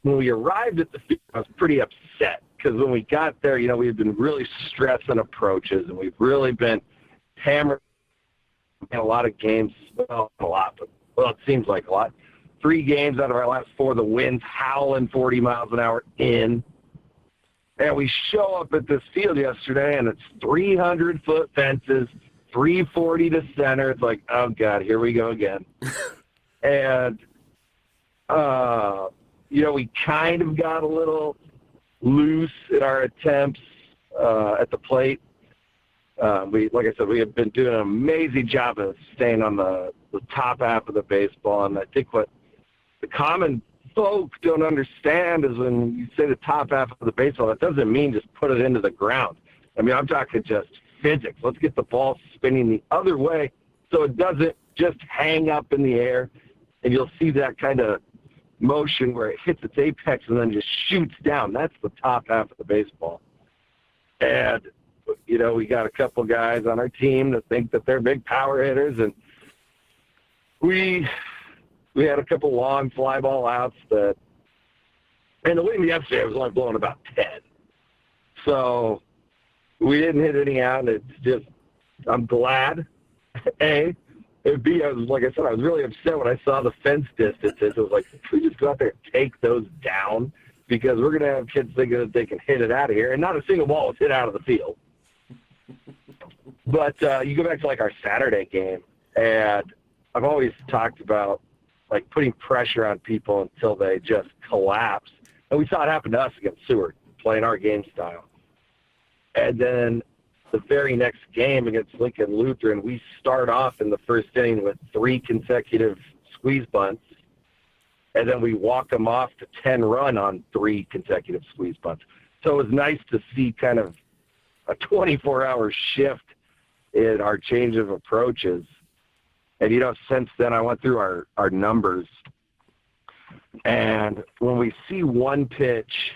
when we arrived at the field, I was pretty upset because when we got there, we had been really stressing approaches, and we've really been hammering in a lot of games. Well, not a lot, but it seems like a lot. 3 games out of our last 4, the wind's howling 40 miles an hour in. And we show up at this field yesterday, and it's 300-foot fences, 340 to center. It's like, oh, God, here we go again. And, we kind of got a little loose in our attempts at the plate. Like I said, we have been doing an amazing job of staying on the top half of the baseball. And I think what the common folk don't understand is when you say the top half of the baseball, that doesn't mean just put it into the ground. I mean, I'm talking just physics. Let's get the ball spinning the other way so it doesn't just hang up in the air. And you'll see that kind of motion where it hits its apex and then just shoots down. That's the top half of the baseball. And we got a couple guys on our team that think that they're big power hitters, and we had a couple long fly ball outs and the wind yesterday was only blowing about 10. So we didn't hit any out, and it's just, I'm glad, A. And B, like I said, I was really upset when I saw the fence distances. It was like, can we just go out there and take those down? Because we're going to have kids thinking that they can hit it out of here, and not a single ball was hit out of the field. But you go back to, our Saturday game, and I've always talked about, putting pressure on people until they just collapse. And we saw it happen to us against Seward, playing our game style. And then the very next game against Lincoln Lutheran, we start off in the first inning with 3 consecutive squeeze bunts, and then we walk them off to 10-run on 3 consecutive squeeze bunts. So it was nice to see kind of a 24-hour shift in our change of approaches. And, since then I went through our numbers. And when we see one pitch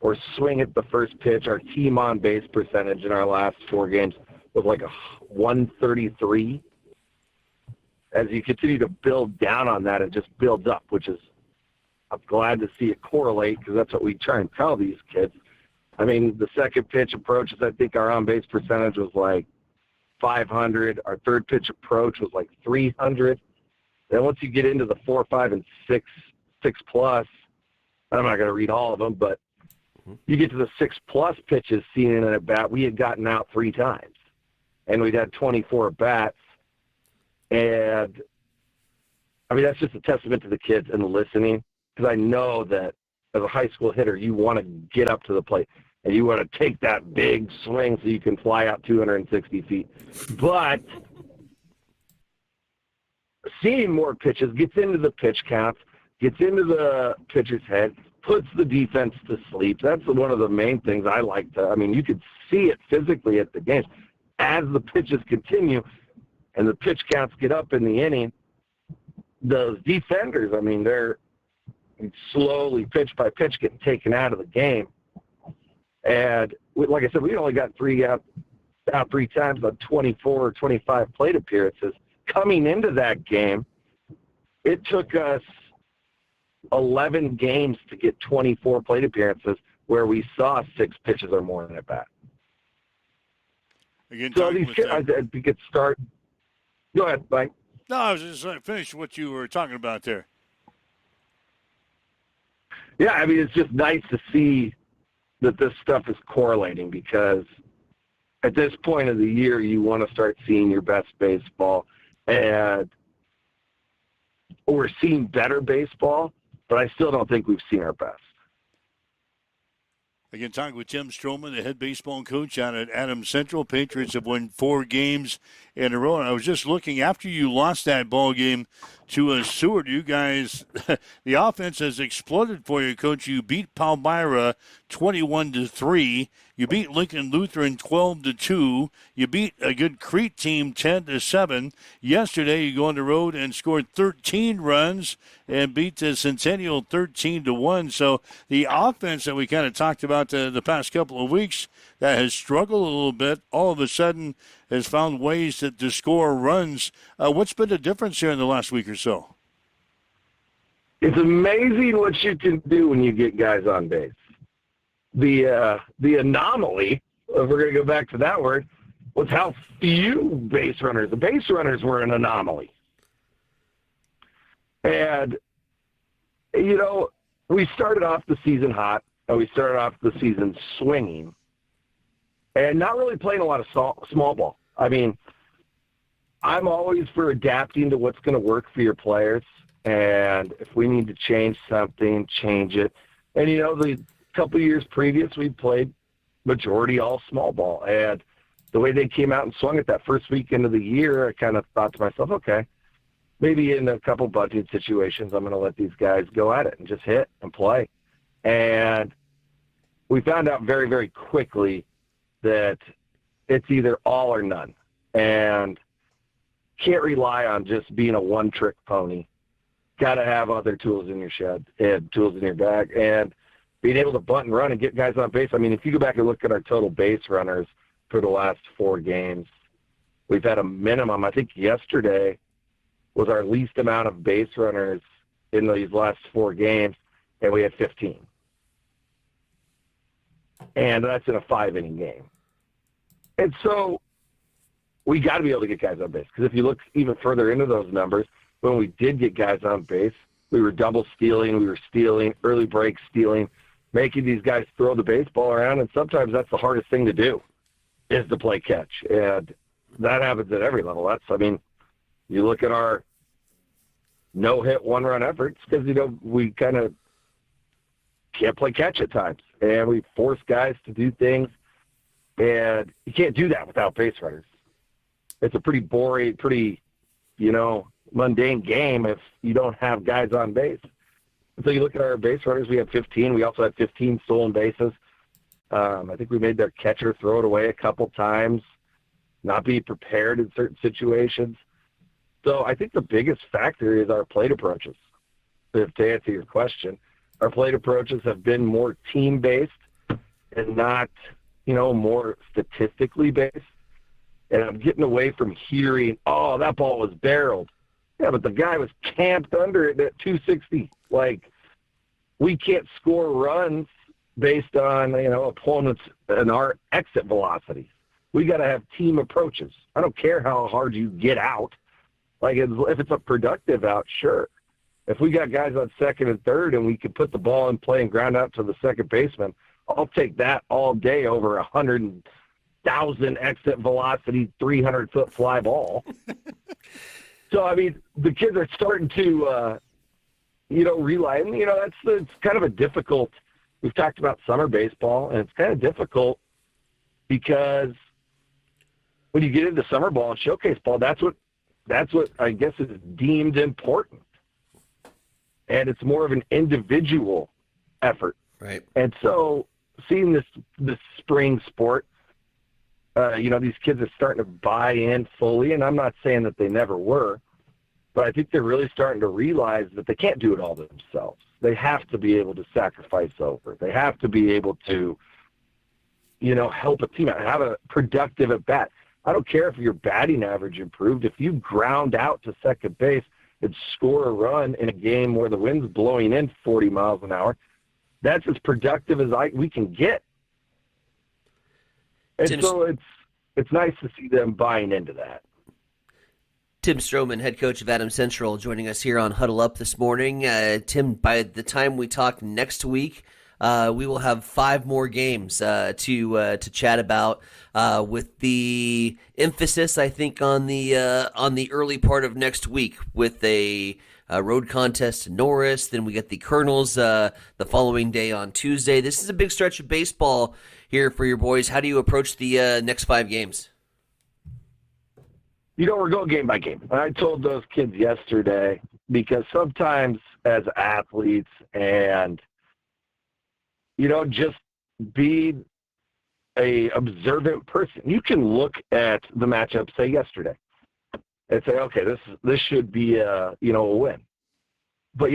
or swing at the first pitch, our team on base percentage in our last 4 games was a 133. As you continue to build down on that, it just builds up, which is, I'm glad to see it correlate because that's what we try and tell these kids. I mean, the second pitch approaches, I think our on-base percentage was 500. Our third pitch approach was 300. Then once you get into the 4, 5, and 6 plus, I'm not going to read all of them, but you get to the 6 plus pitches seen in an at bat, we had gotten out 3 times, and we'd had 24 bats. And I mean, that's just a testament to the kids and listening, because I know that as a high school hitter, you want to get up to the plate and you want to take that big swing so you can fly out 260 feet. But seeing more pitches gets into the pitch counts, gets into the pitcher's head, puts the defense to sleep. That's one of the main things I like to. I mean, you could see it physically at the games. As the pitches continue and the pitch counts get up in the inning, those defenders, I mean, they're slowly pitch by pitch getting taken out of the game. And like I said, we only got out 3 times on 24 or 25 plate appearances. Coming into that game, it took us 11 games to get 24 plate appearances where we saw 6 pitches or more in at bat. Again, so these kids, we could start. Go ahead, Mike. No, I was just finish what you were talking about there. Yeah, I mean, it's just nice to see that this stuff is correlating, because at this point of the year, you want to start seeing your best baseball. And we're seeing better baseball, but I still don't think we've seen our best. Again, talking with Tim Stroman, the head baseball coach out at Adams Central. Patriots have won 4 games in a row. And I was just looking, after you lost that ball game to Seward, you guys, the offense has exploded for you, Coach. You beat Palmyra 21-3. You beat Lincoln Lutheran 12-2. You beat a good Crete team 10-7. Yesterday, you go on the road and scored 13 runs and beat the Centennial 13-1. So the offense that we kind of talked about the past couple of weeks that has struggled a little bit, all of a sudden has found ways to score runs. What's been the difference here in the last week or so? It's amazing what you can do when you get guys on base. The anomaly, if we're going to go back to that word, was how few base runners. The base runners were an anomaly. And, you know, we started off the season hot, and we started off the season swinging, and not really playing a lot of small ball. I mean, I'm always for adapting to what's going to work for your players, and if we need to change something, change it. And, you know, the couple of years previous, we played majority all small ball, and the way they came out and swung it that first weekend of the year, I kind of thought to myself, okay, maybe in a couple budget situations, I'm going to let these guys go at it and just hit and play. And we found out very, very quickly that it's either all or none, and can't rely on just being a one-trick pony. Got to have other tools in your shed and tools in your bag, and being able to bunt and run and get guys on base. I mean, if you go back and look at our total base runners for the last 4 games, we've had a minimum. I think yesterday was our least amount of base runners in these last 4 games, and we had 15. And that's in a 5-inning game. And so we got to be able to get guys on base, because if you look even further into those numbers, when we did get guys on base, we were double stealing, we were stealing, early break stealing, making these guys throw the baseball around, and sometimes that's the hardest thing to do, is to play catch. And that happens at every level. I mean, you look at our no-hit, one-run efforts, because, you know, we kind of can't play catch at times, and we force guys to do things, and you can't do that without base runners. It's a pretty boring, pretty, you know, mundane game if you don't have guys on base. And so you look at our base runners, we have 15. We also had 15 stolen bases. I think we made their catcher throw it away a couple times, not be prepared in certain situations. So I think the biggest factor is our plate approaches. To answer your question, our plate approaches have been more team-based and not, you know, more statistically based. And I'm getting away from hearing, oh, that ball was barreled. Yeah, but the guy was camped under it at 260. Like, we can't score runs based on, you know, opponents and our exit velocities. We got to have team approaches. I don't care how hard you get out. Like, if it's a productive out, sure. If we got guys on second and third and we can put the ball in play and ground out to the second baseman, I'll take that all day over 100,000 exit velocity, 300-foot fly ball. So, I mean, the kids are starting to, realize, it's kind of a difficult, we've talked about summer baseball, and it's kind of difficult because when you get into summer ball and showcase ball, that's what I guess is deemed important. And it's more of an individual effort. Right. And so seeing this spring sport, these kids are starting to buy in fully, and I'm not saying that they never were, but I think they're really starting to realize that they can't do it all themselves. They have to be able to sacrifice over. They have to be able to, help a team out, have a productive at bat. I don't care if your batting average improved. If you ground out to second base and score a run in a game where the wind's blowing in 40 miles an hour, that's as productive as we can get. And so it's nice to see them buying into that. Tim Stroman, head coach of Adams Central, joining us here on Huddle Up this morning. Tim, by the time we talk next week, we will have 5 more games to chat about, with the emphasis, I think, on the early part of next week with a road contest in Norris. Then we get the Colonels the following day on Tuesday. This is a big stretch of baseball here for your boys. How do you approach the next 5 games? We're going game by game. I told those kids yesterday, because sometimes as athletes and, just be a observant person, you can look at the matchup, say yesterday, and say, okay, this should be a win. But,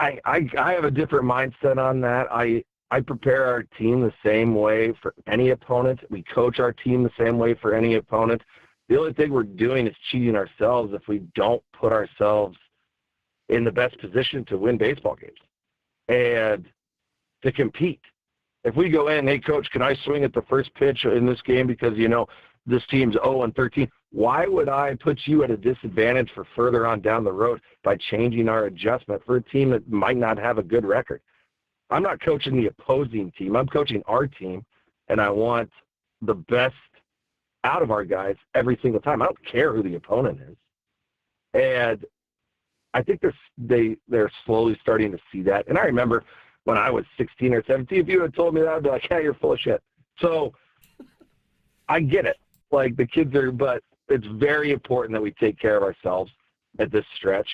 I have a different mindset on that. I prepare our team the same way for any opponent. We coach our team the same way for any opponent. The only thing we're doing is cheating ourselves if we don't put ourselves in the best position to win baseball games and to compete. If we go in, hey, coach, can I swing at the first pitch in this game because, this team's 0-13, why would I put you at a disadvantage for further on down the road by changing our adjustment for a team that might not have a good record? I'm not coaching the opposing team. I'm coaching our team, and I want the best out of our guys every single time. I don't care who the opponent is. And I think they're slowly starting to see that. And I remember when I was 16 or 17, if you had told me that, I'd be like, yeah, you're full of shit. So I get it. Like, the kids but it's very important that we take care of ourselves at this stretch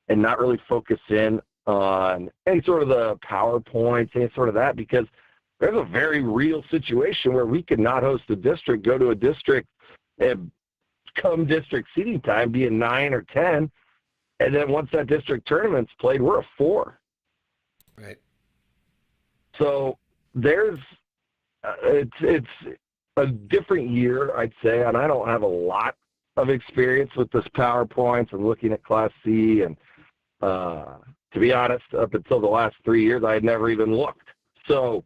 and not really focus in on any sort of the PowerPoints, any sort of that, because there's a very real situation where we could not host a district, go to a district, and come district seating time, be a 9 or 10, and then once that district tournament's played, we're a 4. Right. So there's it's a different year, I'd say, and I don't have a lot of experience with this PowerPoints and looking at Class C, and to be honest, up until the last 3 years, I had never even looked. So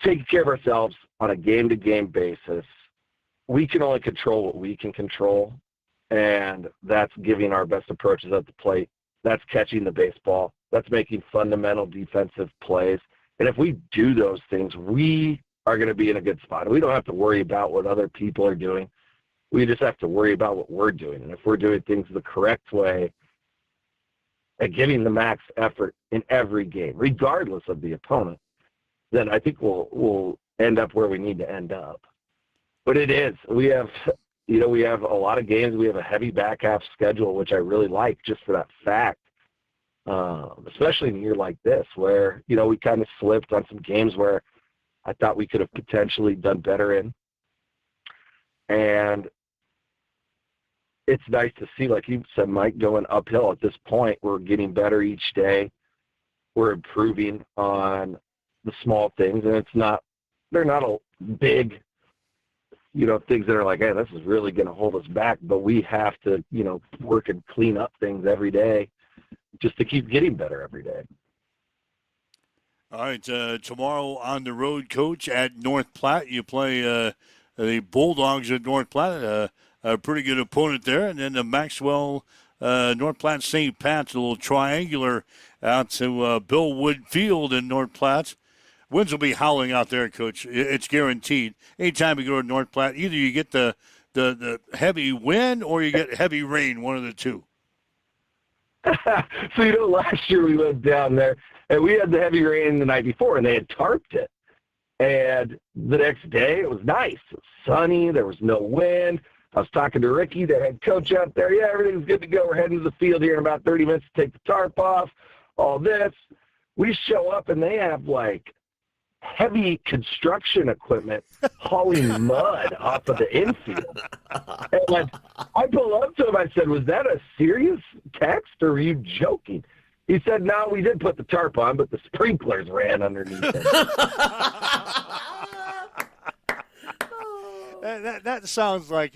taking care of ourselves on a game-to-game basis. We can only control what we can control, and that's giving our best approaches at the plate. That's catching the baseball. That's making fundamental defensive plays. And if we do those things, we are going to be in a good spot. We don't have to worry about what other people are doing. We just have to worry about what we're doing. And if we're doing things the correct way and giving the max effort in every game, regardless of the opponent, then I think we'll end up where we need to end up. But it is. We have a lot of games. We have a heavy back half schedule, which I really like just for that fact, especially in a year like this where, we kind of slipped on some games where I thought we could have potentially done better in. And it's nice to see, like you said, Mike, going uphill at this point. We're getting better each day. We're improving on the small things, and they're not a big, things that are like, hey, this is really going to hold us back, but we have to, work and clean up things every day just to keep getting better every day. All right, tomorrow on the road, Coach, at North Platte, you play the Bulldogs at North Platte, a pretty good opponent there, and then the Maxwell North Platte St. Pat's, a little triangular out to Bill Wood Field in North Platte. Winds will be howling out there, Coach. It's guaranteed. Anytime you go to North Platte, either you get the heavy wind or you get heavy rain, one of the two. So, last year we went down there, and we had the heavy rain the night before, and they had tarped it. And the next day, it was nice. It was sunny. There was no wind. I was talking to Ricky, the head coach out there. Yeah, everything's good to go. We're heading to the field here in about 30 minutes to take the tarp off, all this. We show up, and they have, heavy construction equipment hauling mud off of the infield. And I pulled up to him. I said, was that a serious text, or were you joking? He said, no, we did put the tarp on, but the sprinklers ran underneath it. That sounds like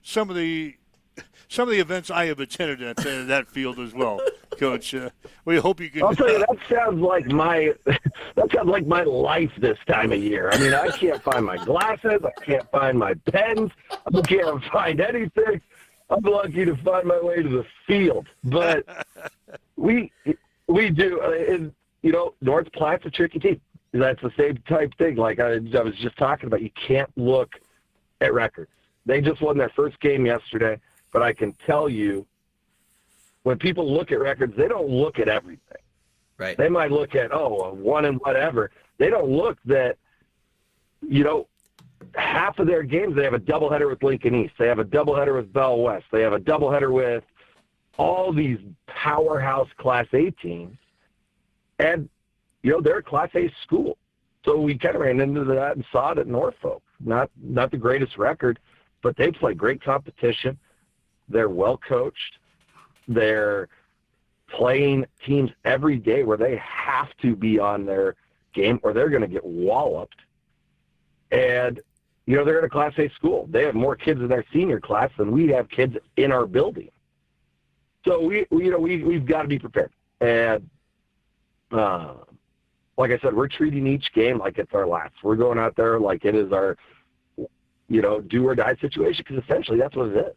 some of the events I have attended at that field as well, Coach. We hope you can. I'll tell you, that sounds like my life this time of year. I mean, I can't find my glasses, I can't find my pens, I can't find anything. I'm lucky to find my way to the field, but we do. And, North Platte's a tricky team. That's the same type thing. Like I was just talking about, you can't look at records. They just won their first game yesterday, but I can tell you, when people look at records, they don't look at everything. Right. They might look at, a one and whatever. They don't look that, half of their games, they have a doubleheader with Lincoln East. They have a doubleheader with Bell West. They have a doubleheader with all these powerhouse Class A teams. And, they're a Class A school. So we kind of ran into that and saw it at Norfolk. Not the greatest record, but they play great competition. They're well coached. They're playing teams every day where they have to be on their game or they're going to get walloped. And, they're in a Class A school. They have more kids in their senior class than we have kids in our building. So we've got to be prepared. And like I said, we're treating each game like it's our last. We're going out there like it is our, do or die situation, because essentially that's what it is.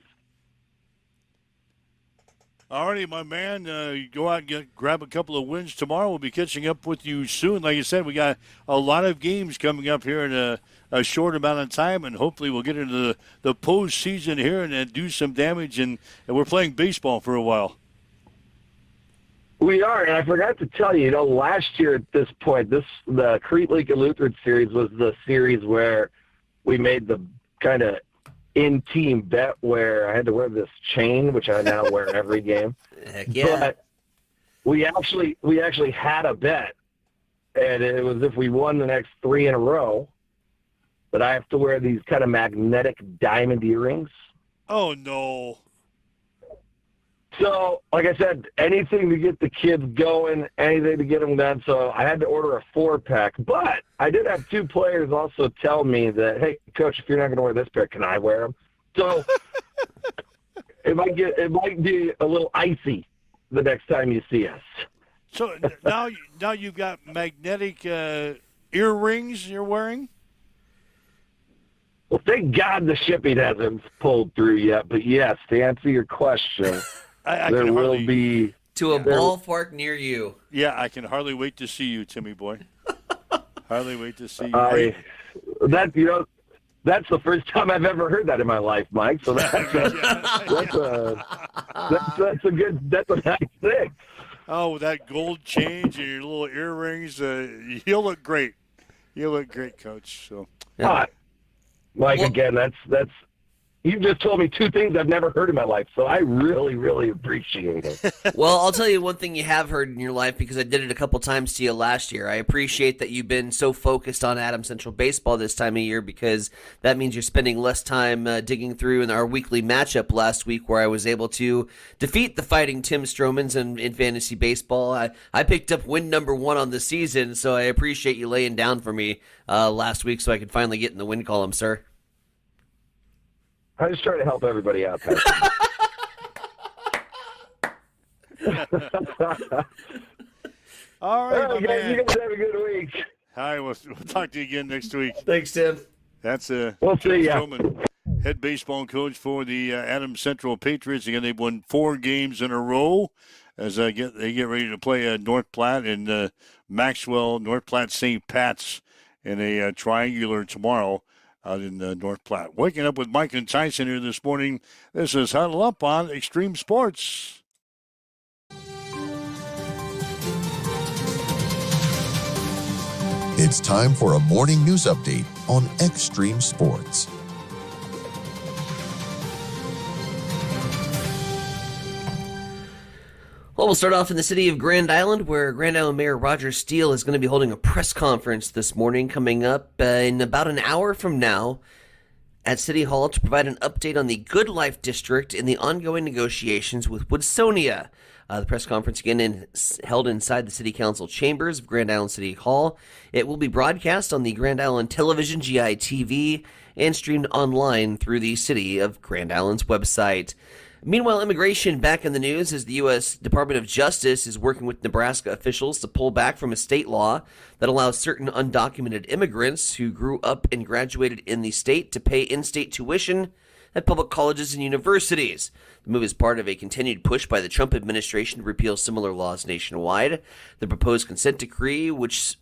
All righty, my man. You go out and grab a couple of wins tomorrow. We'll be catching up with you soon. Like you said, we got a lot of games coming up here in a short amount of time, and hopefully we'll get into the postseason here and do some damage. And we're playing baseball for a while. We are, and I forgot to tell you, last year at this point, the Crete Lincoln Lutheran series was the series where we made the kind of in-team bet where I had to wear this chain, which I now wear every game. Heck yeah. But we actually had a bet, and it was if we won the next 3 in a row, that I have to wear these kind of magnetic diamond earrings. Oh, no. So, like I said, anything to get the kids going, anything to get them done. So I had to order a 4-pack. But I did have 2 players also tell me that, hey, Coach, if you're not going to wear this pair, can I wear them? So it might be a little icy the next time you see us. So now you've got magnetic earrings you're wearing? Well, thank God the shipping hasn't pulled through yet. But, yes, to answer your question, there will be to a ballpark near you. Yeah, I can hardly wait to see you, Timmy boy. Hardly wait to see you. That's the first time I've ever heard that in my life, Mike. So that's a nice thing. Oh, with that gold change and your little earrings, you'll look great. You'll look great, Coach. So, Mike, again, that's. You just told me 2 things I've never heard in my life, so I really, really appreciate it. Well, I'll tell you one thing you have heard in your life, because I did it a couple times to you last year. I appreciate that you've been so focused on Adams Central baseball this time of year, because that means you're spending less time digging through in our weekly matchup last week, where I was able to defeat the Fighting Tim Stromans in fantasy baseball. I picked up win number 1 on the season, so I appreciate you laying down for me last week so I could finally get in the win column, sir. I just try to help everybody out. All right, man. You guys have a good week. All right, we'll talk to you again next week. Thanks, Tim. That's we'll see ya. Strowman, head baseball coach for the Adams Central Patriots. Again, they've won 4 games in a row as they get ready to play North Platte and Maxwell, North Platte St. Pat's in a triangular tomorrow out in North Platte. Waking up with Mike and Tyson here this morning. This is Huddle Up on Extreme Sports. It's time for a morning news update on Extreme Sports. Well, we'll start off in the city of Grand Island, where Grand Island Mayor Roger Steele is going to be holding a press conference this morning coming up in about an hour from now at City Hall to provide an update on the Good Life District and the ongoing negotiations with Woodsonia. The press conference again held inside the City Council chambers of Grand Island City Hall. It will be broadcast on the Grand Island Television, GITV, and streamed online through the City of Grand Island's website. Meanwhile, immigration back in the news as the U.S. Department of Justice is working with Nebraska officials to pull back from a state law that allows certain undocumented immigrants who grew up and graduated in the state to pay in-state tuition at public colleges and universities. The move is part of a continued push by the Trump administration to repeal similar laws nationwide. The proposed consent decree, which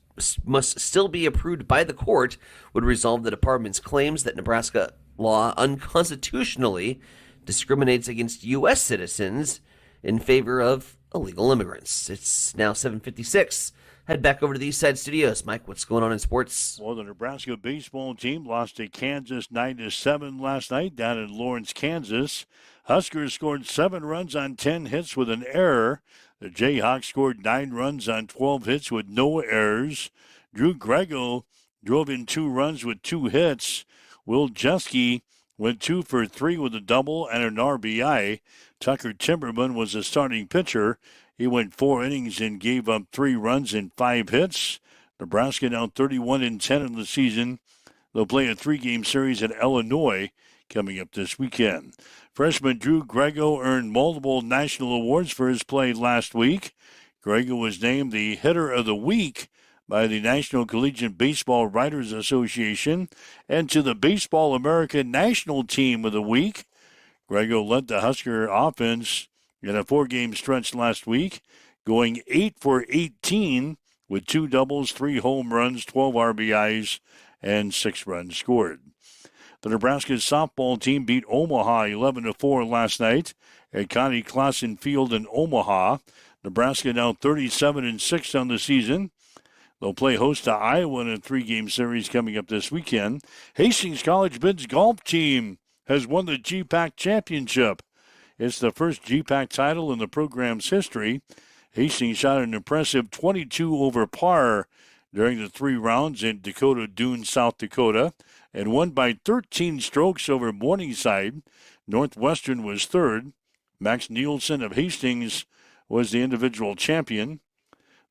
must still be approved by the court, would resolve the department's claims that Nebraska law unconstitutionally discriminates against U.S. citizens in favor of illegal immigrants. It's now 7:56. Head back over to the East Side Studios. Mike, what's going on in sports? Well, the Nebraska baseball team lost to Kansas 9-7 last night down in Lawrence, Kansas. Huskers scored 7 runs on 10 hits with an error. The Jayhawks scored 9 runs on 12 hits with no errors. Drew Grego drove in 2 runs with 2 hits. Will Jeske went 2 for 3 with a double and an RBI. Tucker Timberman was the starting pitcher. He went 4 innings and gave up 3 runs and 5 hits. Nebraska now 31-10 in the season. They'll play a 3-game series at Illinois coming up this weekend. Freshman Drew Grego earned multiple national awards for his play last week. Grego was named the Hitter of the Week by the National Collegiate Baseball Writers Association and to the Baseball America National Team of the Week. Grego led the Husker offense in a 4-game stretch last week, going 8 for 18 with 2 doubles, 3 home runs, 12 RBIs, and 6 runs scored. The Nebraska softball team beat Omaha 11-4 last night at Connie Clausen Field in Omaha. Nebraska now 37-6 on the season. They'll play host to Iowa in a 3-game series coming up this weekend. Hastings College men's golf team has won the GPAC championship. It's the first GPAC title in the program's history. Hastings shot an impressive 22 over par during the 3 rounds in Dakota Dunes, South Dakota, and won by 13 strokes over Morningside. Northwestern was third. Max Nielsen of Hastings was the individual champion.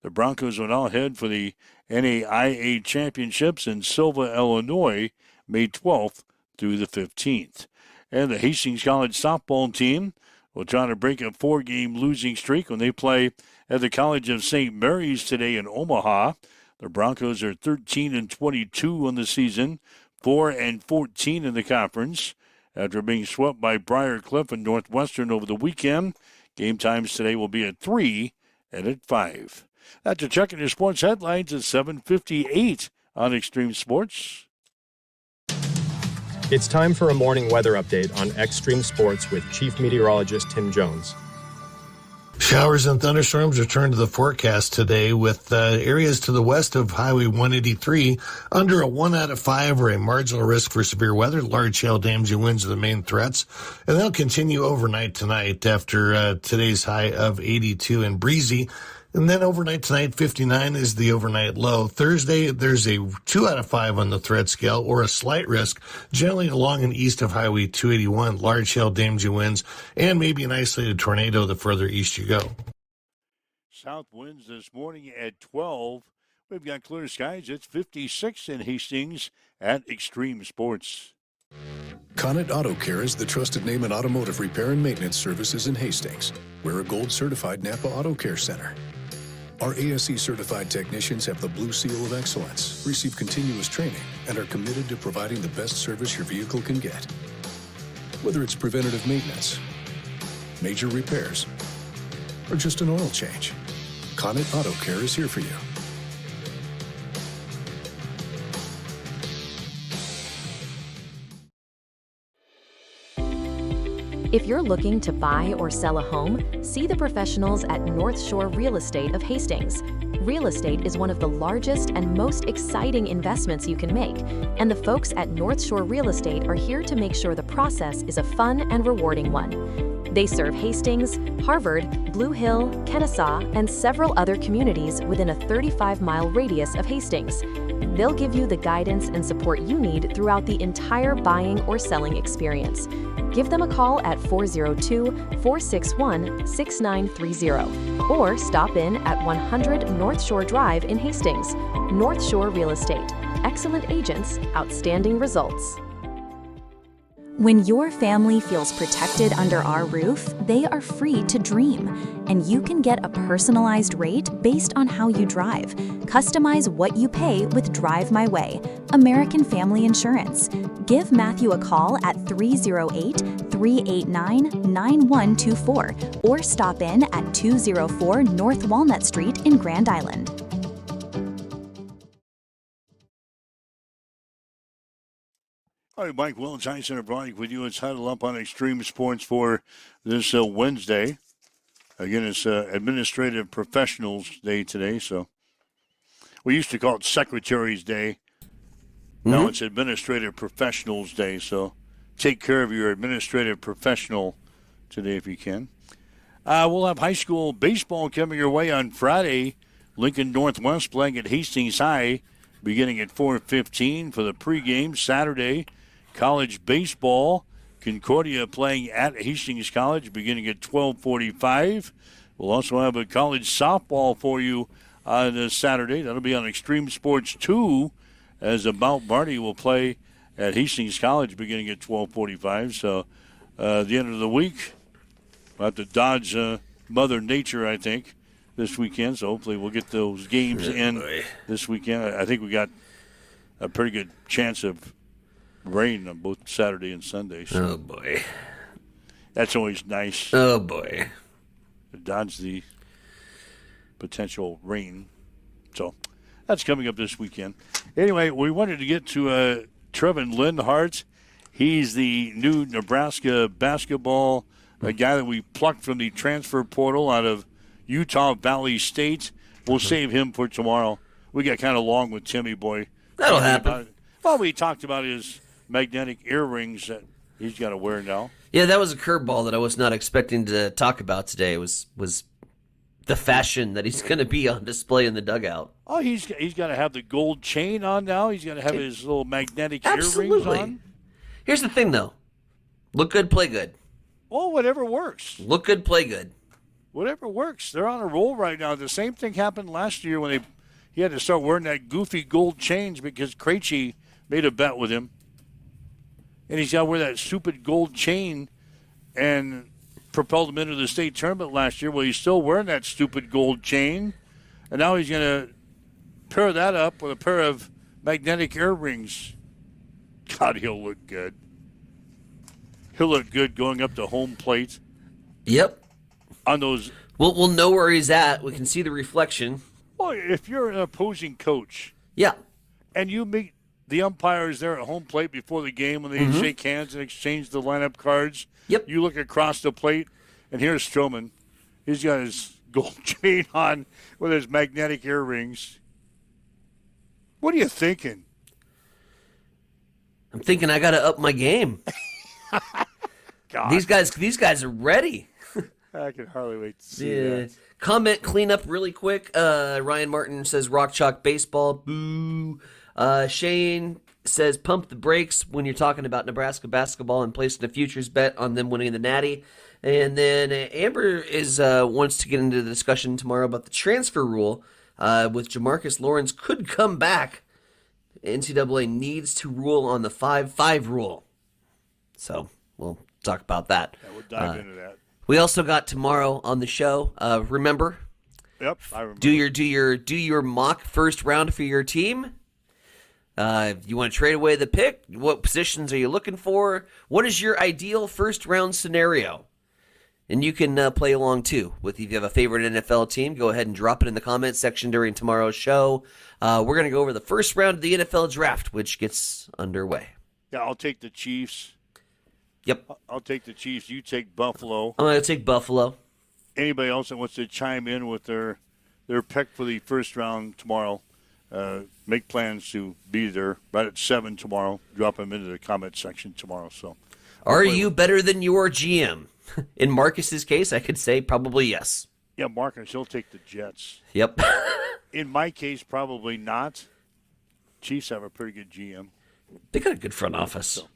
The Broncos will now head for the NAIA Championships in Silva, Illinois, May 12th through the 15th. And the Hastings College softball team will try to break a 4-game losing streak when they play at the College of St. Mary's today in Omaha. The Broncos are 13-22 on the season, 4-14 in the conference. After being swept by Briar Cliff and Northwestern over the weekend, game times today will be at 3 and at 5. That's a check in your sports headlines at 7:58 on Extreme Sports. It's time for a morning weather update on Extreme Sports with Chief Meteorologist Tim Jones. Showers and thunderstorms return to the forecast today with areas to the west of Highway 183 under a 1 out of 5 or a marginal risk for severe weather. Large hail damaging winds are the main threats, and they'll continue overnight tonight after today's high of 82 and breezy. And then overnight tonight, 59 is the overnight low. Thursday, there's a 2 out of 5 on the threat scale, or a slight risk, generally along and east of Highway 281. Large hail damaging winds, and maybe an isolated tornado the further east you go. South winds this morning at 12. We've got clear skies. It's 56 in Hastings at Extreme Sports. Connet Auto Care is the trusted name in automotive repair and maintenance services in Hastings. We're a gold-certified Napa Auto Care Center. Our ASE-certified technicians have the Blue Seal of Excellence, receive continuous training, and are committed to providing the best service your vehicle can get. Whether it's preventative maintenance, major repairs, or just an oil change, Connet Auto Care is here for you. If you're looking to buy or sell a home, see the professionals at North Shore Real Estate of Hastings. Real estate is one of the largest and most exciting investments you can make, and the folks at North Shore Real Estate are here to make sure the process is a fun and rewarding one. They serve Hastings, Harvard, Blue Hill, Kennesaw, and several other communities within a 35-mile radius of Hastings. They'll give you the guidance and support you need throughout the entire buying or selling experience. Give them a call at 402-461-6930 or stop in at 100 North Shore Drive in Hastings. North Shore Real Estate. Excellent agents, outstanding results. When your family feels protected under our roof, they are free to dream, and you can get a personalized rate based on how you drive. Customize what you pay with Drive My Way, American Family Insurance. Give Matthew a call at 308-389-9124 or stop in at 204 North Walnut Street in Grand Island. All right, Mike Wills, High Center Bronx with you. It's Huddle Up on Extreme Sports for this Wednesday. Again, it's Administrative Professionals Day today, so we used to call it Secretary's Day. Now it's Administrative Professionals Day, so take care of your administrative professional today if you can. We'll have high school baseball coming your way on Friday. Lincoln Northwest playing at Hastings High beginning at 4:15 for the pregame. Saturday, college baseball, Concordia playing at Hastings College beginning at 12:45. We'll also have a college softball for you on Saturday. That'll be on Extreme Sports 2 as Mount Barney will play at Hastings College beginning at 12:45. So the end of the week, we'll have to dodge Mother Nature, I think, this weekend. So hopefully we'll get those games in this weekend. I think we got a pretty good chance of rain on both Saturday and Sunday. So oh, boy. That's always nice. Oh, boy. To dodge the potential rain. So that's coming up this weekend. Anyway, we wanted to get to Trevin Lindhart. He's the new Nebraska basketball guy that we plucked from the transfer portal out of Utah Valley State. We'll save him for tomorrow. We got kind of long with Timmy Boy. That'll happen. Well, we talked about his magnetic earrings that he's got to wear now. Yeah, that was a curveball that I was not expecting to talk about today. It was the fashion that he's going to be on display in the dugout. Oh, he's got to have the gold chain on now. He's got to have his little magnetic Absolutely. earrings on. Here's the thing, though. Look good, play good. Oh, whatever works. Look good, play good. Whatever works. They're on a roll right now. The same thing happened last year when he had to start wearing that goofy gold chains because Krejci made a bet with him. And he's got to wear that stupid gold chain and propelled him into the state tournament last year. Well, he's still wearing that stupid gold chain. And now he's going to pair that up with a pair of magnetic earrings. God, he'll look good. He'll look good going up to home plate. Yep. On those. We'll know where he's at. We can see the reflection. Well, if you're an opposing coach. Yeah. And you meet the umpires there at home plate before the game when they shake hands and exchange the lineup cards. Yep. You look across the plate, and here's Stroman. He's got his gold chain on with his magnetic earrings. What are you thinking? I'm thinking I got to up my game. God. These guys are ready. I can hardly wait to see that. Comment cleanup really quick. Ryan Martin says rock chalk baseball. Boo. Shane says pump the brakes when you're talking about Nebraska basketball and placing a futures bet on them winning the Natty. And then Amber wants to get into the discussion tomorrow about the transfer rule with Jamarcus Lawrence could come back. NCAA needs to rule on the 5-5 rule. So we'll talk about that. Yeah, we'll dive into that. We also got tomorrow on the show. Remember? Yep, I remember. Do your mock first round for your team. You want to trade away the pick? What positions are you looking for? What is your ideal first round scenario? And you can play along too. If you have a favorite NFL team, go ahead and drop it in the comments section during tomorrow's show. We're going to go over the first round of the NFL draft, which gets underway. Yeah, I'll take the Chiefs. Yep. I'll take the Chiefs. You take Buffalo. I'm going to take Buffalo. Anybody else that wants to chime in with their pick for the first round tomorrow, make plans to be there right at 7 tomorrow. Drop them into the comment section tomorrow. So, are you better than your GM? In Marcus's case, I could say probably yes. Yeah, Marcus, he'll take the Jets. Yep. In my case, probably not. Chiefs have a pretty good GM. They got a good front office. So,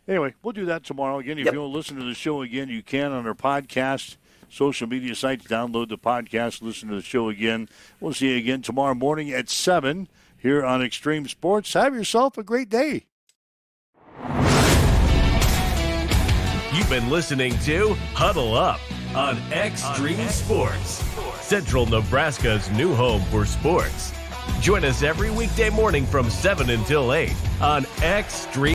anyway, we'll do that tomorrow. Again, if you want to listen to the show again, you can on our podcast, social media sites. Download the podcast, listen to the show again. We'll see you again tomorrow morning at 7 here on Extreme Sports. Have yourself a great day. You've been listening to Huddle Up on Extreme Sports, Central Nebraska's new home for sports. Join us every weekday morning from 7 until 8 on Extreme.